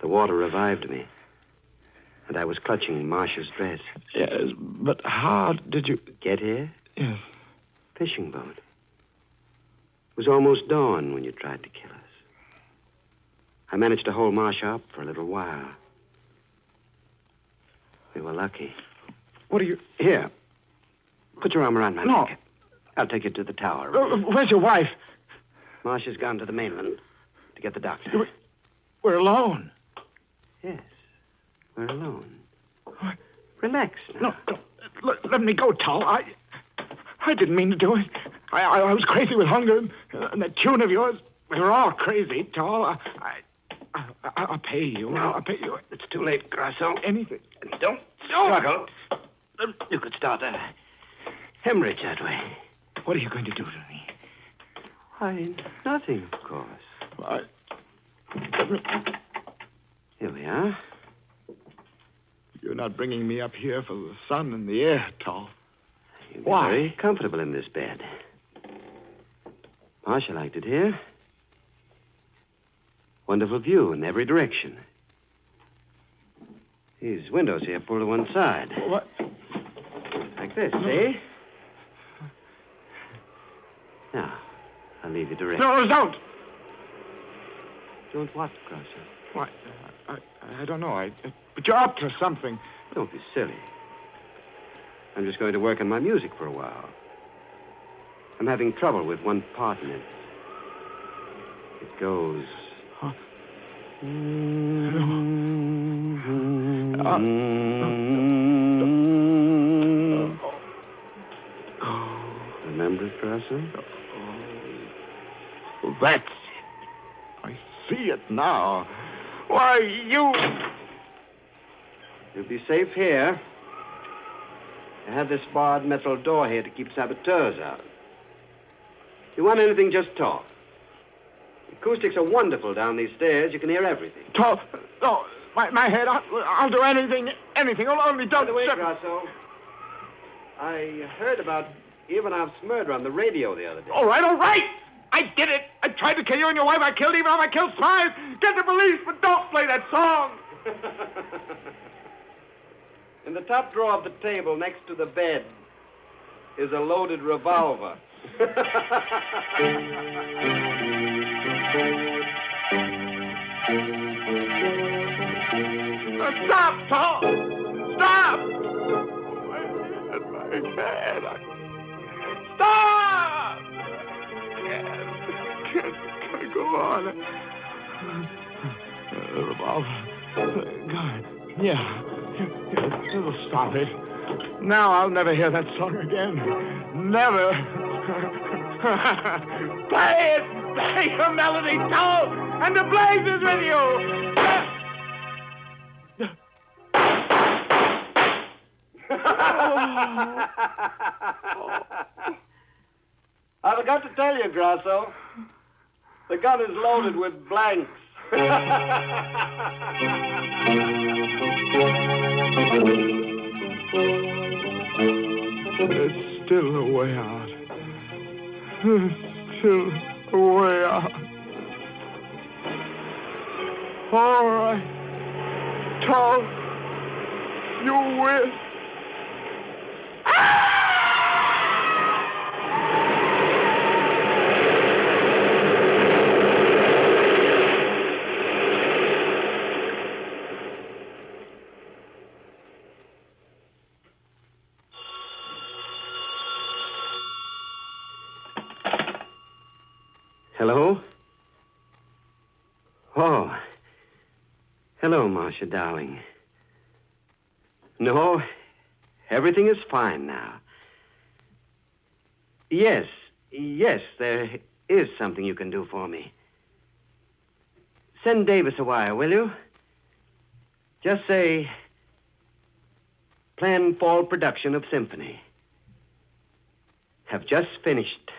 The water revived me. And I was clutching Marcia's dress. Yes, but how did you... Get here? Yes. Fishing boat. It was almost dawn when you tried to kill us. I managed to hold Marcia up for a little while. We were lucky. What are you... Here. Put your arm around my neck. I'll take you to the tower. Where's your wife? Marcia's gone to the mainland to get the doctor. We're alone. Yes. We're alone. Relax now. No, let me go, Tal. I didn't mean to do it. I was crazy with hunger, and that tune of yours. We were all crazy, Tal. I'll pay you. No, I'll pay you. It's too late, Grasso. Anything. Don't struggle. You could start a hemorrhage that way. What are you going to do to me? Why, nothing, of course. Here we are. You're not bringing me up here for the sun and the air, Tal. You'll be Why? very comfortable in this bed. Marcia liked it here. Wonderful view in every direction. These windows here pull to one side. What? Like this, see? Now, I'll leave you to rest. No, don't! Don't what, Grasso? Why, I don't know. But you're up to something. Don't be silly. I'm just going to work on my music for a while. I'm having trouble with one part in it. It goes... Huh? Remember it, Grasso? Oh, that's it. I see it now. Why, you... You'll be safe here. I have this barred metal door here to keep saboteurs out. If you want anything, just talk. The acoustics are wonderful down these stairs. You can hear everything. Talk? No, my head. I'll do anything. Only don't... By the way, Grasso, I heard about Ivanov's murder on the radio the other day. All right. I did it. I tried to kill you and your wife. I killed Ivanov. I killed Smythe. Get the police, but don't play that song. In the top drawer of the table next to the bed is a loaded revolver. Stop, Tom! Stop! My head. Stop! Can I go on? Revolver. God. Yeah. It'll stop it. Now I'll never hear that song again. Never. Play it! Play your melody, Tom! And the blaze is with you! I forgot to tell you, Grasso. The gun is loaded with blanks. There's still a way out. There's still a way out. All right. Tom, you win. Hello? Oh. Hello, Marcia, darling. No, everything is fine now. Yes, there is something you can do for me. Send Davis a wire, will you? Just say, planned fall production of symphony. Have just finished.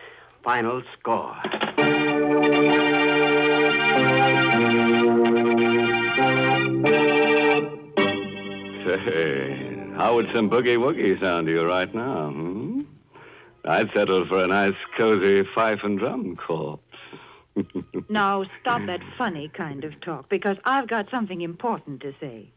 Final score. Say, how would some boogie-woogie sound to you right now, hmm? I'd settle for a nice, cozy fife and drum corpse. Now, stop that funny kind of talk, because I've got something important to say.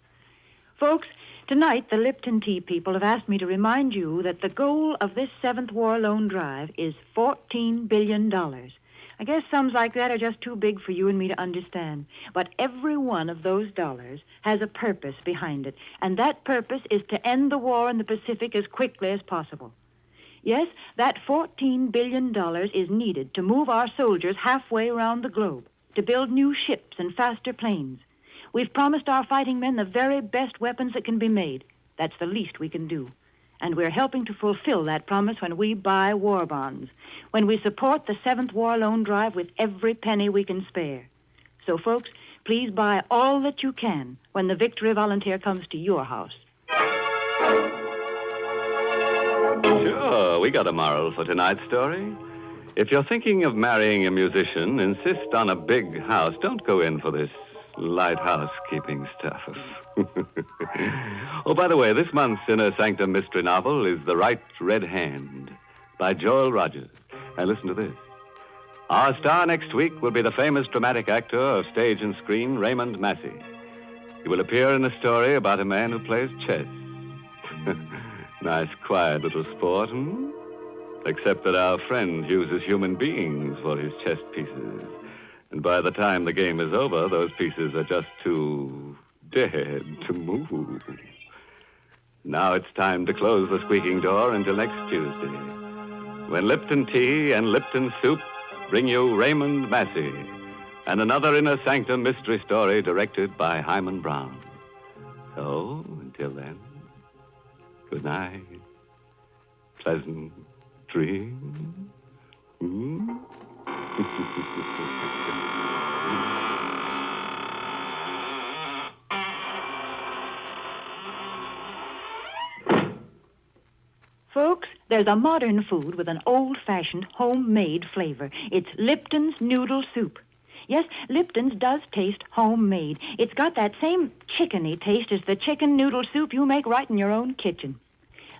Folks, tonight the Lipton Tea people have asked me to remind you that the goal of this 7th War Loan Drive is $14 billion. I guess sums like that are just too big for you and me to understand. But every one of those dollars has a purpose behind it, and that purpose is to end the war in the Pacific as quickly as possible. Yes, that $14 billion is needed to move our soldiers halfway around the globe, to build new ships and faster planes. We've promised our fighting men the very best weapons that can be made. That's the least we can do. And we're helping to fulfill that promise when we buy war bonds, when we support the 7th War Loan Drive with every penny we can spare. So, folks, please buy all that you can when the Victory Volunteer comes to your house. Sure, we got a moral for tonight's story. If you're thinking of marrying a musician, insist on a big house. Don't go in for this light housekeeping stuff. Oh, by the way, this month's Inner Sanctum mystery novel is The Right Red Hand by Joel Rogers. And listen to this. Our star next week will be the famous dramatic actor of stage and screen, Raymond Massey. He will appear in a story about a man who plays chess. Nice, quiet little sport, hmm? Except that our friend uses human beings for his chess pieces. And by the time the game is over, those pieces are just too dead to move. Now it's time to close the squeaking door until next Tuesday, when Lipton Tea and Lipton Soup bring you Raymond Massey and another Inner Sanctum mystery story directed by Hyman Brown. So, until then, good night. Pleasant dreams. Hmm? Folks, there's a modern food with an old-fashioned, homemade flavor. It's Lipton's Noodle Soup. Yes, Lipton's does taste homemade. It's got that same chickeny taste as the chicken noodle soup you make right in your own kitchen.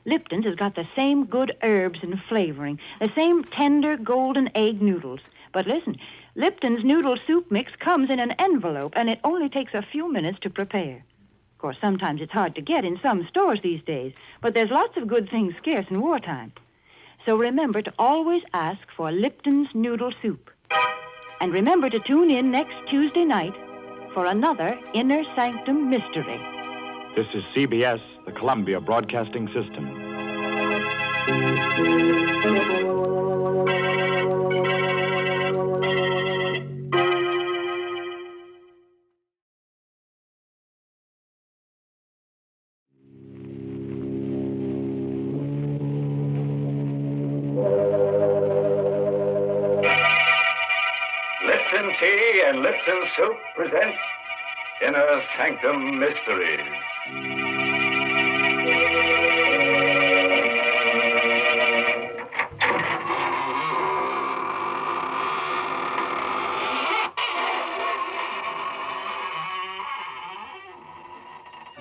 Lipton's has got the same good herbs and flavoring, the same tender golden egg noodles. But listen, Lipton's Noodle Soup Mix comes in an envelope, and it only takes a few minutes to prepare. Of course, sometimes it's hard to get in some stores these days, but there's lots of good things scarce in wartime. So remember to always ask for Lipton's Noodle Soup. And remember to tune in next Tuesday night for another Inner Sanctum Mystery. This is CBS, the Columbia Broadcasting System. Lipton Tea and Lipton Soup present Inner Sanctum Mysteries.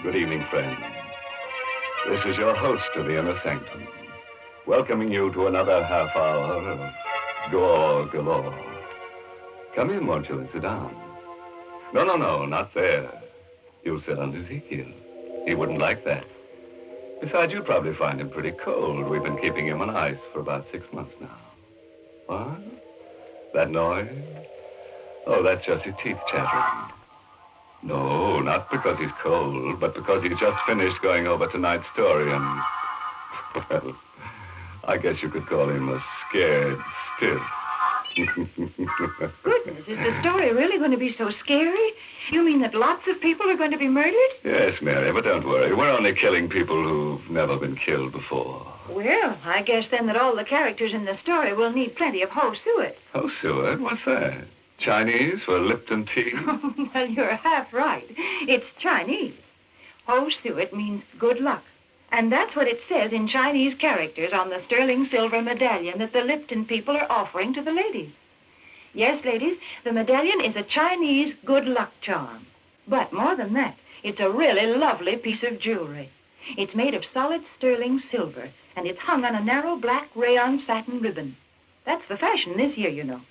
Good evening, friends. This is your host of the Inner Sanctum, welcoming you to another half hour of gore galore. Come in, won't you, and sit down. No, not there. You'll sit on Ezekiel. He wouldn't like that. Besides, you probably find him pretty cold. We've been keeping him on ice for about 6 months now. What? That noise? Oh, that's just his teeth chattering. No, not because he's cold, but because he's just finished going over tonight's story and, well, I guess you could call him a scared stiff. Goodness, is the story really going to be so scary? You mean that lots of people are going to be murdered? Yes, Mary, but don't worry. We're only killing people who've never been killed before. Well, I guess then that all the characters in the story will need plenty of ho suet. Oh, Seward, what's that? Chinese for Lipton tea? Well, you're half right. It's Chinese. Ho suet means good luck. And that's what it says in Chinese characters on the sterling silver medallion that the Lipton people are offering to the ladies. Yes, ladies, the medallion is a Chinese good luck charm. But more than that, it's a really lovely piece of jewelry. It's made of solid sterling silver, and it's hung on a narrow black rayon satin ribbon. That's the fashion this year, you know.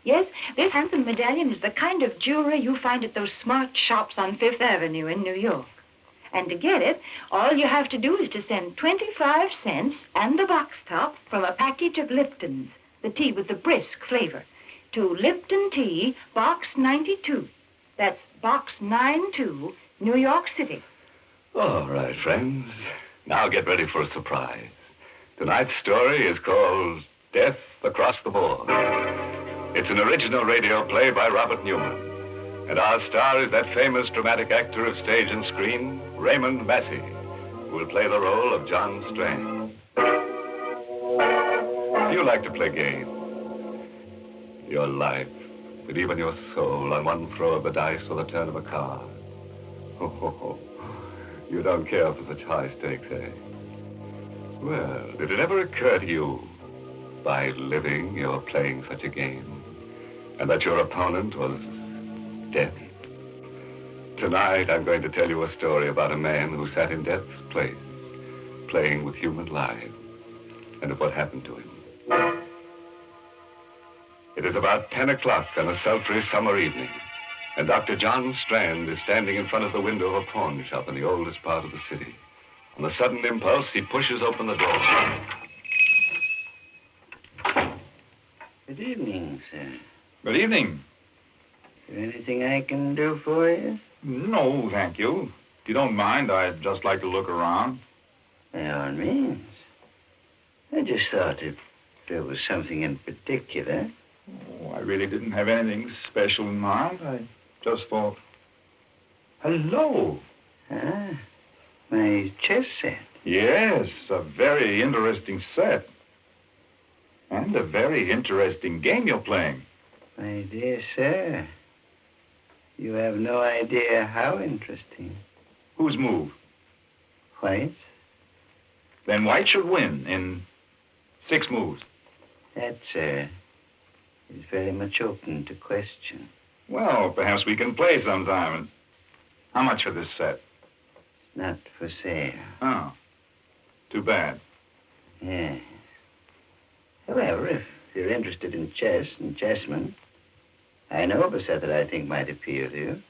Yes, this handsome medallion is the kind of jewelry you find at those smart shops on Fifth Avenue in New York. And to get it, all you have to do is to send 25 cents and the box top from a package of Lipton's, the tea with the brisk flavor, to Lipton Tea, Box 92. That's Box 92, New York City. All right, friends. Now get ready for a surprise. Tonight's story is called Death Across the Board. It's an original radio play by Robert Newman. And our star is that famous dramatic actor of stage and screen, Raymond Massey, who will play the role of John Strand. Do you like to play games? Your life, with even your soul on one throw of the dice or the turn of a card. Oh, you don't care for such high stakes, eh? Well, did it ever occur to you, by living, you're playing such a game, and that your opponent was death? Tonight, I'm going to tell you a story about a man who sat in death's place, playing with human lives, and of what happened to him. It is about 10 o'clock on a sultry summer evening, and Dr. John Strand is standing in front of the window of a pawn shop in the oldest part of the city. On a sudden impulse, he pushes open the door. Good evening, sir. Good evening. Is there anything I can do for you? No, thank you. If you don't mind, I'd just like to look around. By all means. I just thought if there was something in particular. Oh, I really didn't have anything special in mind. I just thought... Hello. Ah, my chess set. Yes, a very interesting set. And a very interesting game you're playing. My dear sir, you have no idea how interesting. Whose move? White's. Then White should win in 6 moves. That, sir, is very much open to question. Well, perhaps we can play sometime. And how much for this set? Not for sale. Oh, too bad. Yes. However, if you're interested in chess and chessmen, I know of a set that I think might appeal to you.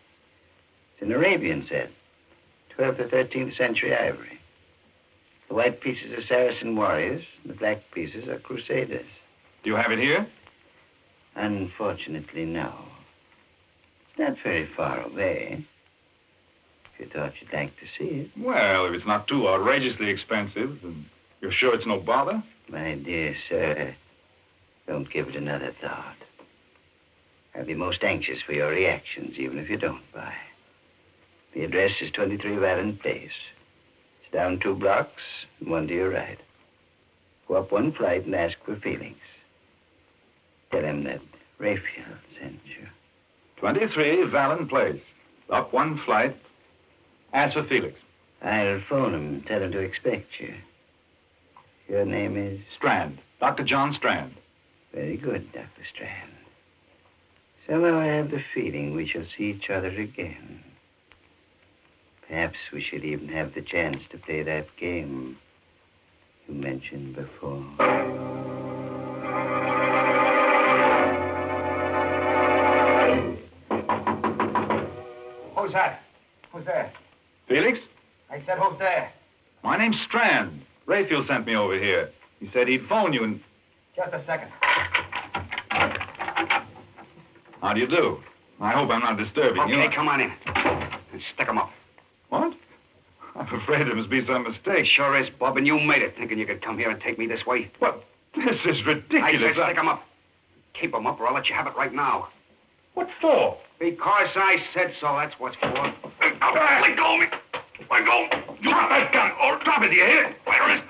It's an Arabian set, 12th or 13th century ivory. The white pieces are Saracen warriors, and the black pieces are crusaders. Do you have it here? Unfortunately, no. It's not very far away. If you thought you'd like to see it. Well, if it's not too outrageously expensive, then you're sure it's no bother? My dear sir, don't give it another thought. I'll be most anxious for your reactions, even if you don't buy. The address is 23 Vallon Place. It's down 2 blocks and 1 to your right. Go up 1 flight and ask for Felix. Tell him that Raphael sent you. 23 Vallon Place. Up 1 flight. Ask for Felix. I'll phone him and tell him to expect you. Your name is? Strand. Dr. John Strand. Very good, Dr. Strand. Somehow I have the feeling we shall see each other again. Perhaps we should even have the chance to play that game you mentioned before. Who's that? Who's there? Felix? I said, who's there? My name's Strand. Raphael sent me over here. He said he'd phone you and... Just a second. How do you do? I hope I'm not disturbing you. Okay, come on in. And stick 'em up. What? I'm afraid there must be some mistake. Sure is, Bob, and you made it, thinking you could come here and take me this way. What? This is ridiculous. I said stick 'em up. Keep 'em up or I'll let you have it right now. What for? Because I said so, that's what for. Let go of me. Let go. Drop that gun. Or drop it, do you hear? Where is it?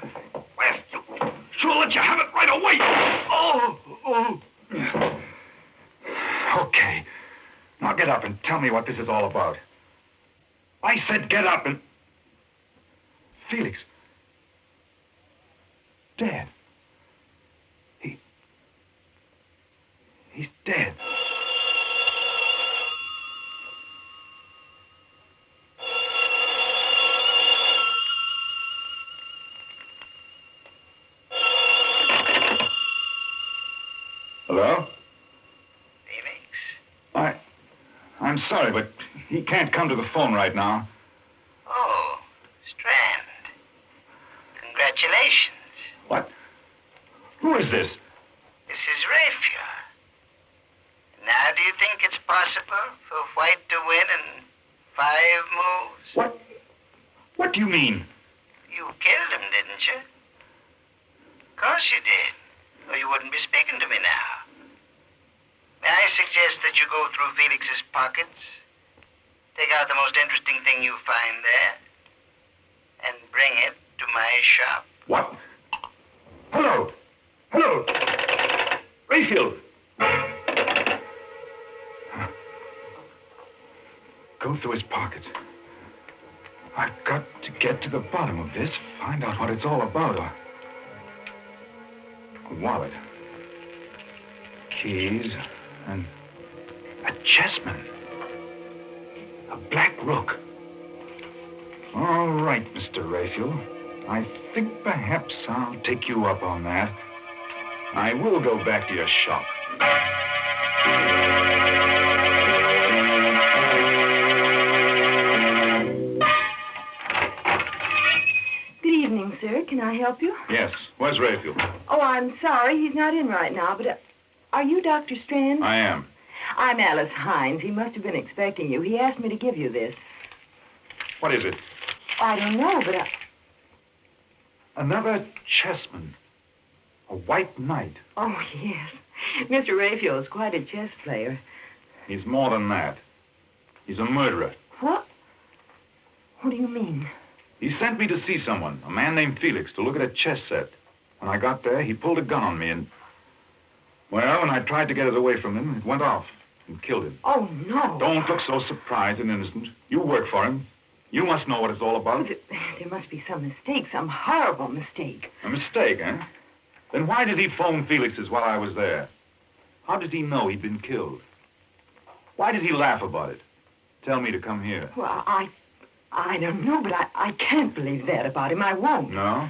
Sure let you have it right away. Oh. Okay. Now get up and tell me what this is all about. I said get up and... Felix. Dead. He's dead. Hello? Felix? I'm sorry, but he can't come to the phone right now. Oh, Strand. Congratulations. What? Who is this? This is Raphael. Now, do you think it's possible for White to win in 5 moves? What do you mean? You killed him, didn't you? Of course you did. Or you wouldn't be speaking to me now. May I suggest that you go through Felix's pockets, take out the most interesting thing you find there, and bring it to my shop? What? Hello? Raphael! Go through his pockets. I've got to get to the bottom of this, find out what it's all about. A wallet. Keys. And a chessman. A black rook. All right, Mr. Raphael. I think perhaps I'll take you up on that. I will go back to your shop. Good evening, sir. Can I help you? Yes. Where's Raphael? Oh, I'm sorry. He's not in right now, but are you Dr. Strand? I am. I'm Alice Hines. He must have been expecting you. He asked me to give you this. What is it? I don't know, but Another chessman. A white knight. Oh, yes. Mr. Raphael is quite a chess player. He's more than that. He's a murderer. What? What do you mean? He sent me to see someone, a man named Felix, to look at a chess set. When I got there, he pulled a gun on me and... Well, when I tried to get it away from him, it went off and killed him. Oh, no. Don't look so surprised and innocent. You work for him. You must know what it's all about. There must be some mistake, some horrible mistake. A mistake, eh? Then why did he phone Felix's while I was there? How did he know he'd been killed? Why did he laugh about it? Tell me to come here. Well, I don't know, but I can't believe that about him. I won't. No?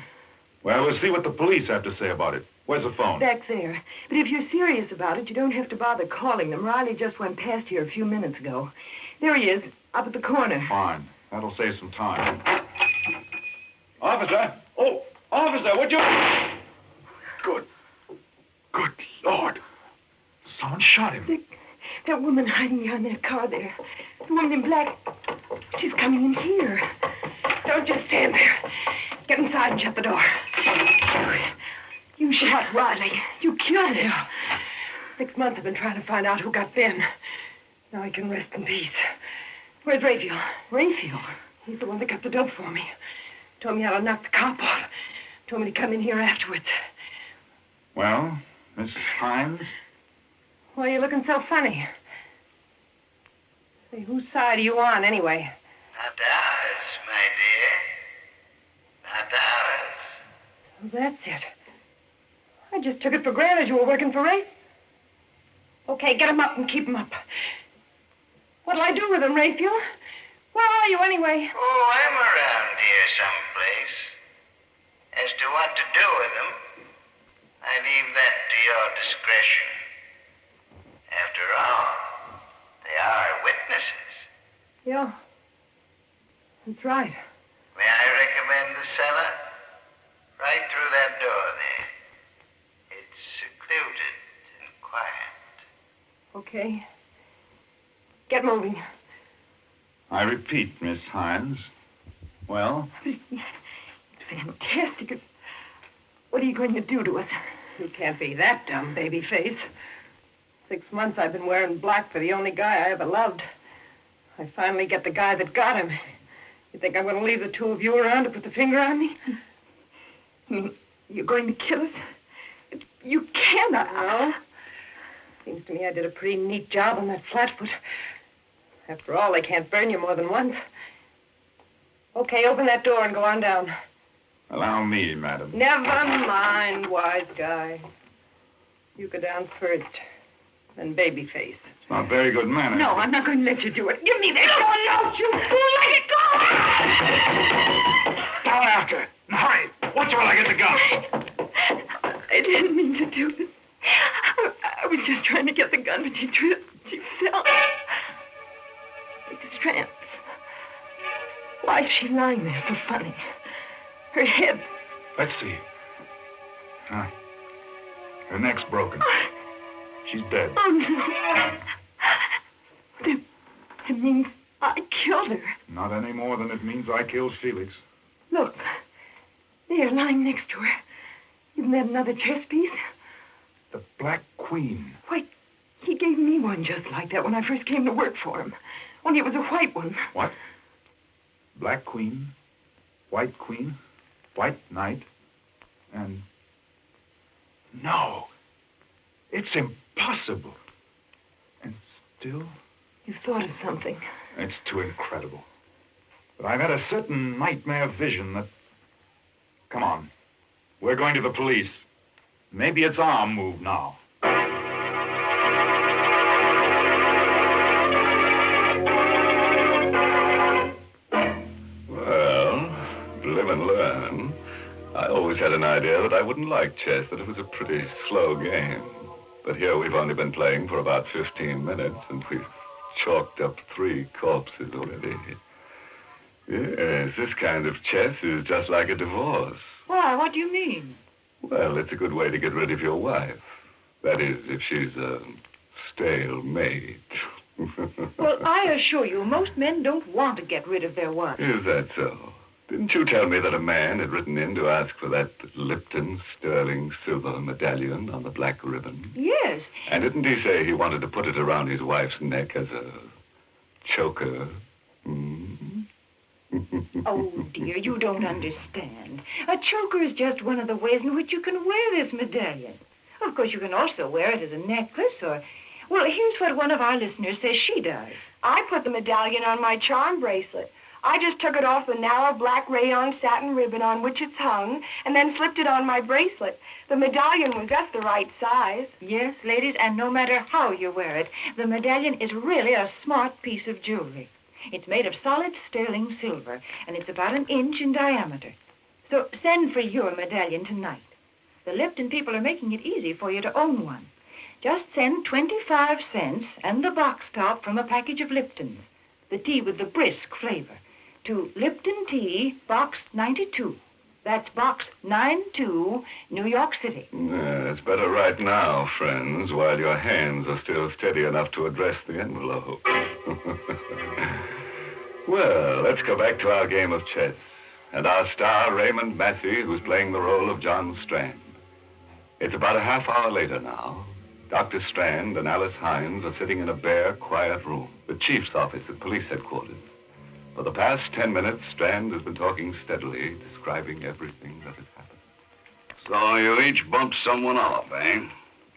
Well, we'll see what the police have to say about it. Where's the phone? Back there. But if you're serious about it, you don't have to bother calling them. Riley just went past here a few minutes ago. There he is, up at the corner. Fine. That'll save some time. Officer! Oh, officer, would you... Good Lord. Someone shot him. That woman hiding behind that car there. The woman in black. She's coming in here. Don't just stand there. Get inside and shut the door. You shot Riley. You killed him. 6 months I've been trying to find out who got Ben. Now he can rest in peace. Where's Raphael? Raphael? He's the one that got the dope for me. Told me how to knock the cop off. Told me to come in here afterwards. Well, Miss Hines? Why are you looking so funny? Say, whose side are you on, anyway? Not ours, my dear. Not ours. Well, that's it. I just took it for granted you were working for Rafe. Okay, get him up and keep him up. What'll I do with him, Raphael? Where are you, anyway? Oh, I'm around here someplace. As to what to do with them, I leave that to your discretion. After all, they are witnesses. Yeah. That's right. May I recommend the cellar? Right through that door there. It's secluded and quiet. Okay. Get moving. I repeat, Miss Hines. Well? It's fantastic. What are you going to do to us? You can't be that dumb, baby face. 6 months I've been wearing black for the only guy I ever loved. I finally get the guy that got him. You think I'm going to leave the two of you around to put the finger on me? You're going to kill us? You cannot. No. Seems to me I did a pretty neat job on that flatfoot. After all, they can't burn you more than once. Okay, open that door and go on down. Allow me, madam. Never mind, wise guy. You go down first, then Babyface. It's not very good manners. No, I'm not going to let you do it. Give me that gun, don't you fool! Let it go! Down after. And hurry. Watch while I get the gun. I didn't mean to do it. I was just trying to get the gun, but she tripped. She fell. Big strands. Why is she lying there so funny? Her head. Let's see. Her neck's broken. She's dead. Oh, no. That means I killed her. Not any more than it means I killed Felix. Look. There, lying next to her. Isn't that another chess piece? The Black Queen. Why, he gave me one just like that when I first came to work for him. Only it was a white one. What? Black Queen, White Queen, White Knight, and... No. It's impossible. And still... You've thought of something. It's too incredible. But I've had a certain nightmare vision that... Come on. We're going to the police. Maybe it's our move now. Well, live and learn. I always had an idea that I wouldn't like chess, that it was a pretty slow game. But here we've only been playing for about 15 minutes, and we've chalked up 3 corpses already. Yes, this kind of chess is just like a divorce. Why? What do you mean? Well, it's a good way to get rid of your wife. That is, if she's a stale maid. Well, I assure you, most men don't want to get rid of their wives. Is that so? Didn't you tell me that a man had written in to ask for that Lipton sterling silver medallion on the black ribbon? Yes. And didn't he say he wanted to put it around his wife's neck as a choker? Oh, dear, you don't understand. A choker is just one of the ways in which you can wear this medallion. Of course, you can also wear it as a necklace or... Well, here's what one of our listeners says she does. I put the medallion on my charm bracelet. I just took it off the narrow black rayon satin ribbon on which it's hung and then slipped it on my bracelet. The medallion was just the right size. Yes, ladies, and no matter how you wear it, the medallion is really a smart piece of jewelry. It's made of solid sterling silver, and it's about 1 inch in diameter. So send for your medallion tonight. The Lipton people are making it easy for you to own one. Just send 25 cents and the box top from a package of Lipton's, the tea with the brisk flavor, to Lipton Tea, Box 92. That's Box 92, New York City. It's better right now, friends, while your hands are still steady enough to address the envelope. Well, let's go back to our game of chess. And our star, Raymond Massey, who's playing the role of John Strand. It's about a half hour later now. Dr. Strand and Alice Hines are sitting in a bare, quiet room, the chief's office at police headquarters. For the past 10 minutes, Strand has been talking steadily, describing everything that has happened. So you each bumped someone off, eh?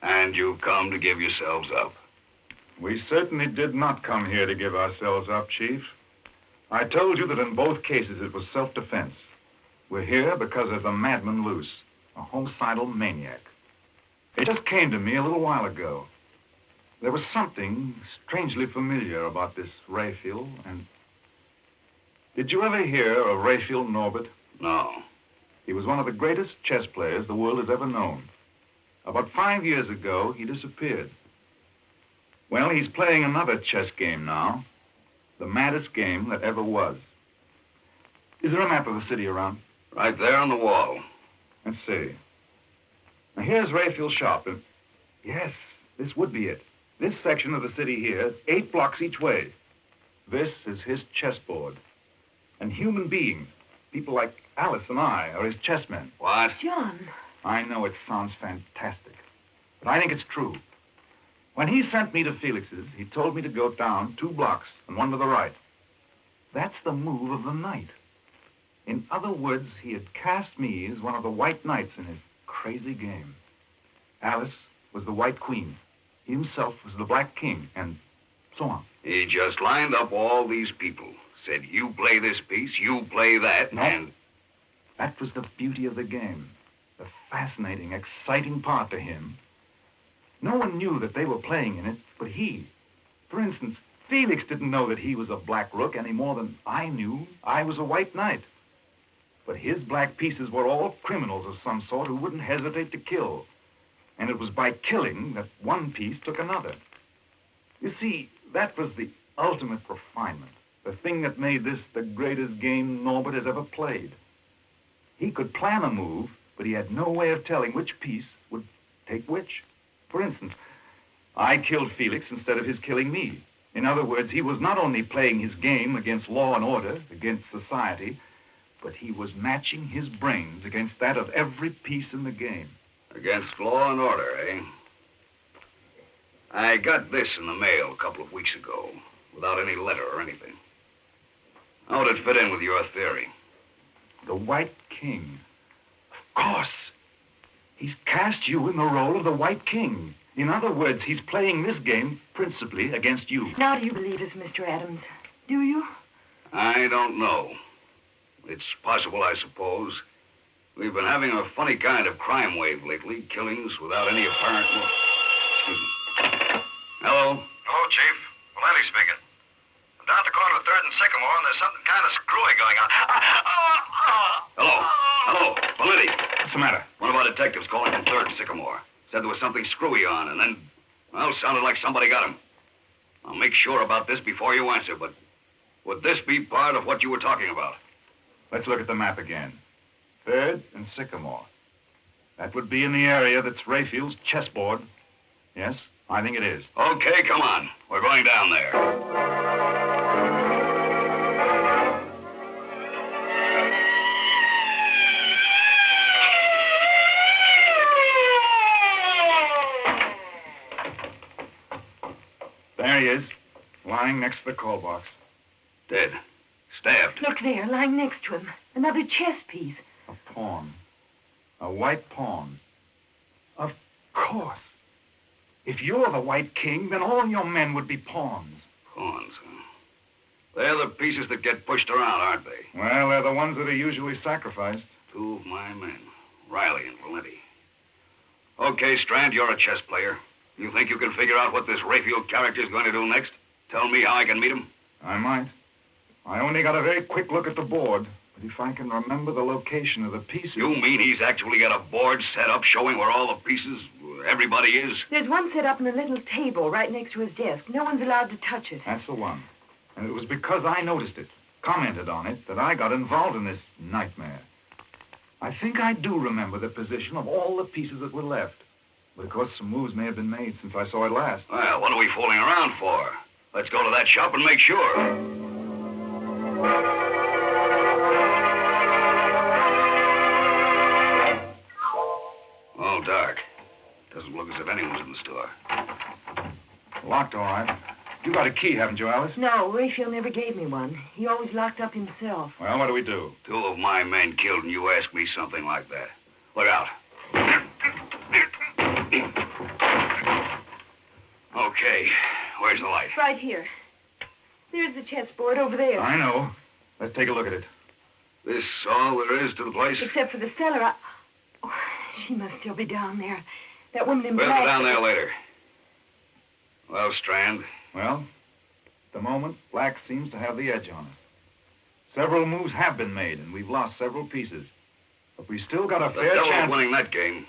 And you come to give yourselves up. We certainly did not come here to give ourselves up, Chief. I told you that in both cases it was self-defense. We're here because there's a madman loose, a homicidal maniac. It just came to me a little while ago. There was something strangely familiar about this Raphael, and... Did you ever hear of Raphael Norbert? No. He was one of the greatest chess players the world has ever known. About 5 years ago, he disappeared. Well, he's playing another chess game now. The maddest game that ever was. Is there a map of the city around? Right there on the wall. Let's see. Now, here's Raphael's shop, and... Yes, this would be it. This section of the city here is 8 blocks each way. This is his chessboard. And human beings, people like Alice and I, are his chessmen. What? John. I know it sounds fantastic, but I think it's true. When he sent me to Felix's, he told me to go down 2 blocks and 1 to the right. That's the move of the night. In other words, he had cast me as one of the white knights in his crazy game. Alice was the white queen. He himself was the black king, and so on. He just lined up all these people. Said, you play this piece, you play that, and... That was the beauty of the game. The fascinating, exciting part to him. No one knew that they were playing in it, but he. For instance, Felix didn't know that he was a black rook any more than I knew I was a white knight. But his black pieces were all criminals of some sort who wouldn't hesitate to kill. And it was by killing that one piece took another. You see, that was the ultimate refinement, the thing that made this the greatest game Norbert has ever played. He could plan a move, but he had no way of telling which piece would take which. For instance, I killed Felix instead of his killing me. In other words, he was not only playing his game against law and order, against society, but he was matching his brains against that of every piece in the game. Against law and order, eh? I got this in the mail a couple of weeks ago, without any letter or anything. How would it fit in with your theory? The White King. Of course. He's cast you in the role of the White King. In other words, he's playing this game principally against you. Now do you believe us, Mr. Adams? Do you? I don't know. It's possible, I suppose. We've been having a funny kind of crime wave lately, killings without any apparent... Excuse me. Hello? Hello, Chief. Valenti speaking. I'm down at the corner of 3rd and Sycamore, and there's something kind of screwy going on. Hello? Hello? Valenti? What's the matter? One of our detectives calling from 3rd and Sycamore. Said there was something screwy on, and then, well, sounded like somebody got him. I'll make sure about this before you answer, but would this be part of what you were talking about? Let's look at the map again. 3rd and Sycamore. That would be in the area that's Rayfield's chessboard. Yes, I think it is. Okay, come on. We're going down there. There he is, lying next to the call box. Dead. Stabbed. Look there, lying next to him. Another chess piece. A pawn. A white pawn. Of course. If you're the White King, then all your men would be pawns. Pawns, huh? They're the pieces that get pushed around, aren't they? Well, they're the ones that are usually sacrificed. 2 of my men, Riley and Valenti. Okay, Strand, you're a chess player. You think you can figure out what this Rayfield character's going to do next? Tell me how I can meet him? I might. I only got a very quick look at the board. But if I can remember the location of the pieces... You mean he's actually got a board set up showing where all the pieces, everybody is? There's one set up on a little table right next to his desk. No one's allowed to touch it. That's the one. And it was because I noticed it, commented on it, that I got involved in this nightmare. I think I do remember the position of all the pieces that were left. But of course, some moves may have been made since I saw it last. Well, what are we fooling around for? Let's go to that shop and make sure. All dark. Doesn't look as if anyone's in the store. Locked, all right. You got a key, haven't you, Alice? No, Rayfield never gave me one. He always locked up himself. Well, what do we do? 2 of my men killed and you ask me something like that. Look out. Okay, where's the light? Right here. There's the chessboard over there. I know. Let's take a look at it. This all there is to the place? Except for the cellar. Oh, she must still be down there. That woman in We'll black... go down there later. Well, Strand? Well, at the moment, black seems to have the edge on us. Several moves have been made, and we've lost several pieces. But we still got a fair The chance... winning that game.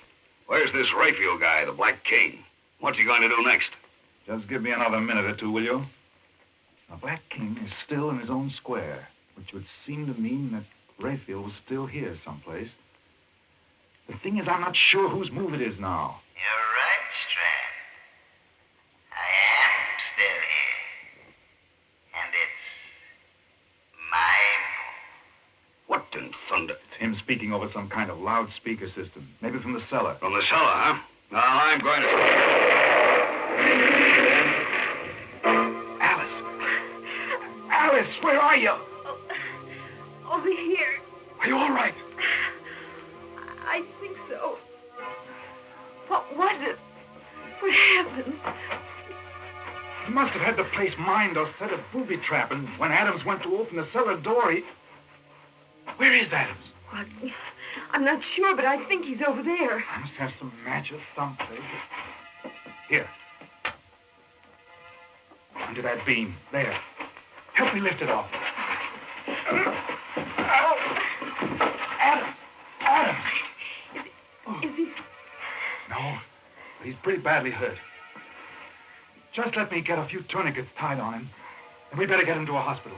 Where's this Rayfield guy, the Black King? What's he going to do next? Just give me another minute or two, will you? The Black King is still in his own square, which would seem to mean that Rayfield was still here someplace. The thing is, I'm not sure whose move it is now. You're right, Strand. I am still here. And it's my move. What in thunder? It's him speaking over some kind of loudspeaker system. Maybe from the cellar. From the cellar, huh? Now, I'm going to... Alice, where are you? Over here. Are you all right? I think so. What was it? What happened? He must have had the place mined or set a booby trap, and when Adams went to open the cellar door, Where is Adams? What? I'm not sure, but I think he's over there. I must have some matches someplace. Here. Under that beam. There. Help me lift it off. Adam! Is he... No, but he's pretty badly hurt. Just let me get a few tourniquets tied on him, and we better get him to a hospital.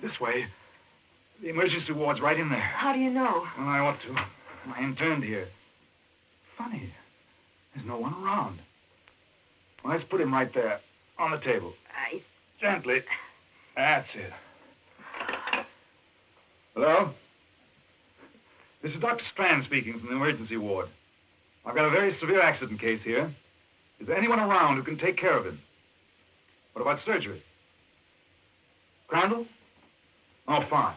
This way. The emergency ward's right in there. How do you know? Well, I ought to. I interned here. Funny. There's no one around. Well, let's put him right there, on the table. Gently. That's it. Hello? This is Dr. Strand speaking from the emergency ward. I've got a very severe accident case here. Is there anyone around who can take care of him? What about surgery? Crandall? Oh, fine.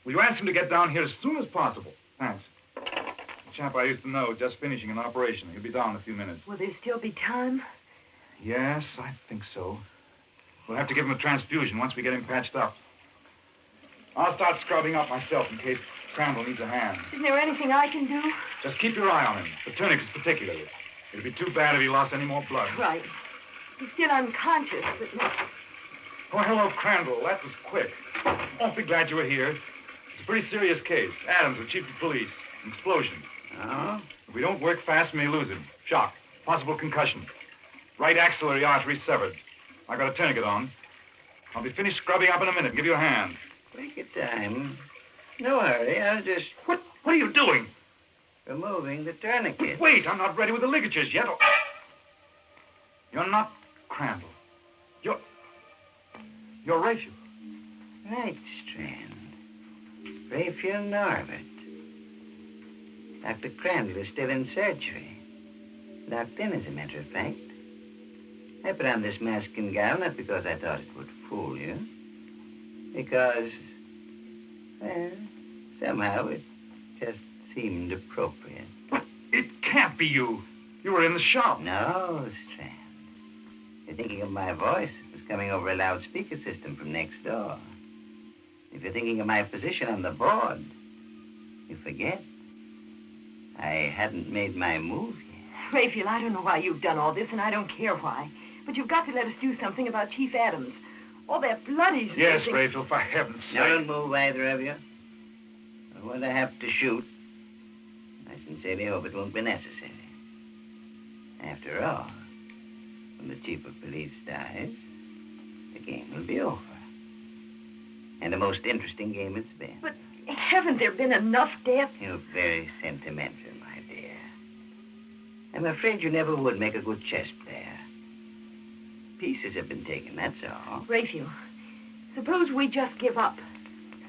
Will you ask him to get down here as soon as possible? Thanks. The chap I used to know, just finishing an operation. He'll be down in a few minutes. Will there still be time? Yes, I think so. We'll have to give him a transfusion once we get him patched up. I'll start scrubbing up myself in case Crandall needs a hand. Isn't there anything I can do? Just keep your eye on him, the tourniquets particularly. It'd be too bad if he lost any more blood. Right. He's still unconscious, but not... Oh, hello, Crandall. That was quick. Awfully glad you were here. It's a pretty serious case. Adams, the chief of police. An explosion. Oh? If we don't work fast, we may lose him. Shock. Possible concussion. Right axillary artery severed. I got a tourniquet on. I'll be finished scrubbing up in a minute. Give you a hand. Take your time. No hurry. I'll just... What are you doing? Removing the tourniquet. Wait, I'm not ready with the ligatures yet. You're not Crandall. You're Rachel. Right, Strand. Raphael Norbert. Dr. Crandall is still in surgery. Locked in, as a matter of fact. I put on this mask and gown not because I thought it would fool you. Because, well, somehow it just seemed appropriate. It can't be you. You were in the shop. No, Strand. You're thinking of my voice. It was coming over a loudspeaker system from next door. If you're thinking of my position on the board, you forget. I hadn't made my move yet. Raphael, I don't know why you've done all this, and I don't care why. But you've got to let us do something about Chief Adams. All that blood he's Yes, losing. Rachel, for heaven's sake. Don't move, either of you. When I have to shoot, I sincerely hope it won't be necessary. After all, when the chief of police dies, the game will be over. And the most interesting game it's been. But haven't there been enough deaths? You're very sentimental, my dear. I'm afraid you never would make a good chess player. Pieces have been taken, that's all. Raphael, suppose we just give up.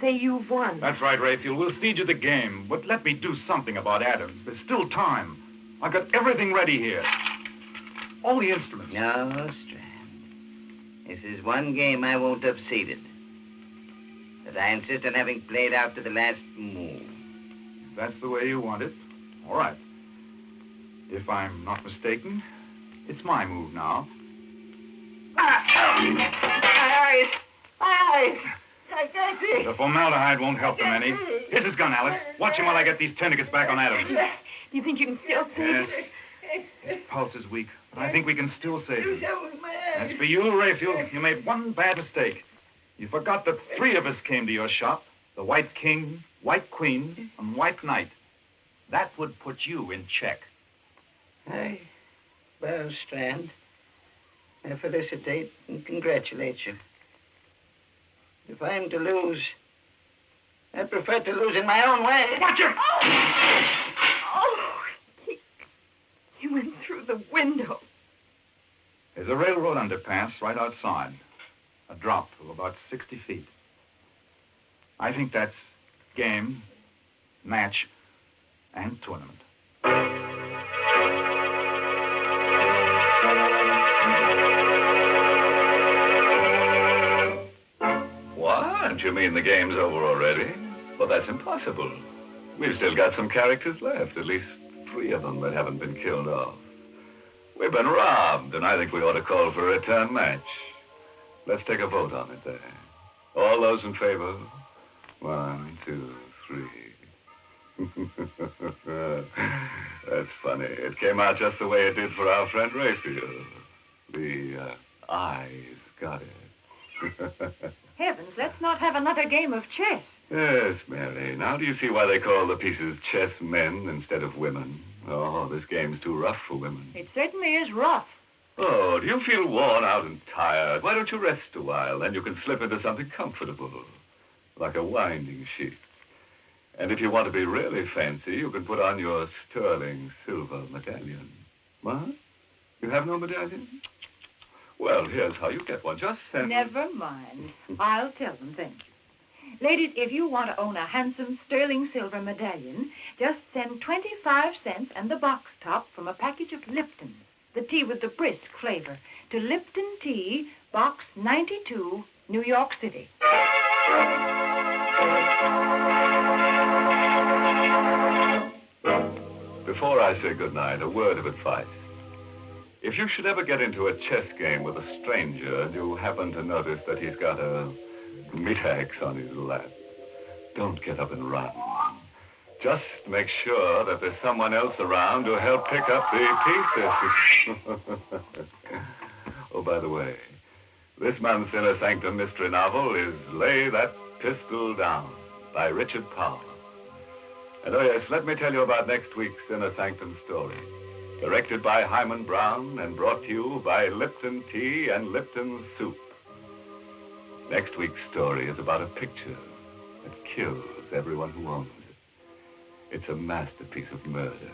Say you've won. That's right, Raphael. We'll cede you the game, but let me do something about Adams. There's still time. I've got everything ready here. All the instruments. No, Strand. This is one game I won't have ceded. But I insist on having played out to the last move. If that's the way you want it, all right. If I'm not mistaken, it's my move now. My eyes! My eyes! I can't see. The formaldehyde won't help them any. Here's his gun, Alice. Watch him while I get these tourniquets back on Adams. Do you think you can still see? Yes. His pulse is weak, but I think we can still save him. As for you, Raphael, you made one bad mistake. You forgot that 3 of us came to your shop. The White King, White Queen, and White Knight. That would put you in check. Well, Strand, I felicitate and congratulate you. If I'm to lose, I prefer to lose in my own way. Watch it! Oh, he went through the window. There's a railroad underpass right outside. A drop of about 60 feet. I think that's game, match, and tournament. What? You mean the game's over already? Well, that's impossible. We've still got some characters left, at least 3 of them that haven't been killed off. We've been robbed, and I think we ought to call for a return match. Let's take a vote on it there. All those in favor? 1, 2, 3. That's funny. It came out just the way it did for our friend Raphael. The eyes got it. Heavens, let's not have another game of chess. Yes, Mary. Now do you see why they call the pieces chess men instead of women? Oh, this game's too rough for women. It certainly is rough. Oh, do you feel worn out and tired? Why don't you rest a while? Then you can slip into something comfortable, like a winding sheet. And if you want to be really fancy, you can put on your sterling silver medallion. What? You have no medallion? Well, here's how you get one. Just send... Never mind. I'll tell them, thank you. Ladies, if you want to own a handsome sterling silver medallion, just send 25 cents and the box top from a package of Lipton, the tea with the brisk flavor, to Lipton Tea, Box 92, New York City. Before I say goodnight, a word of advice. If you should ever get into a chess game with a stranger and you happen to notice that he's got a meat axe on his lap, don't get up and run. Just make sure that there's someone else around to help pick up the pieces. Oh, by the way, this month's Inner Sanctum mystery novel is Lay That Pistol Down by Richard Powell. And oh yes, let me tell you about next week's Inner Sanctum story. Directed by Hyman Brown and brought to you by Lipton Tea and Lipton Soup. Next week's story is about a picture that kills everyone who owns it. It's a masterpiece of murder.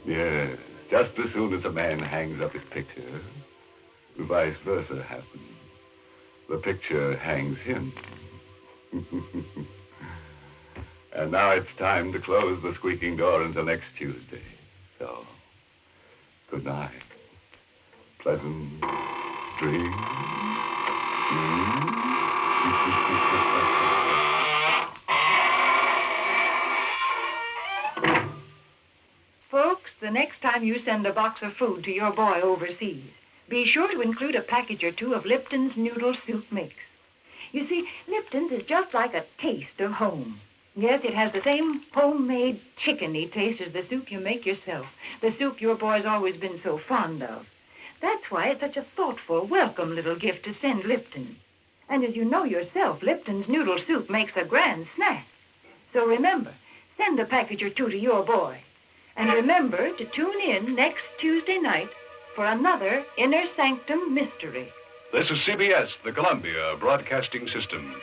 Yes, just as soon as a man hangs up his picture, vice versa happens. The picture hangs him. And now it's time to close the squeaking door until next Tuesday. So, good night. Pleasant dreams. Folks, the next time you send a box of food to your boy overseas, be sure to include a package or 2 of Lipton's noodle soup mix. You see, Lipton's is just like a taste of home. Yes, it has the same homemade chickeny taste as the soup you make yourself, the soup your boy's always been so fond of. That's why it's such a thoughtful, welcome little gift to send Lipton. And as you know yourself, Lipton's noodle soup makes a grand snack. So remember, send a package or 2 to your boy. And remember to tune in next Tuesday night for another Inner Sanctum mystery. This is CBS, the Columbia Broadcasting System.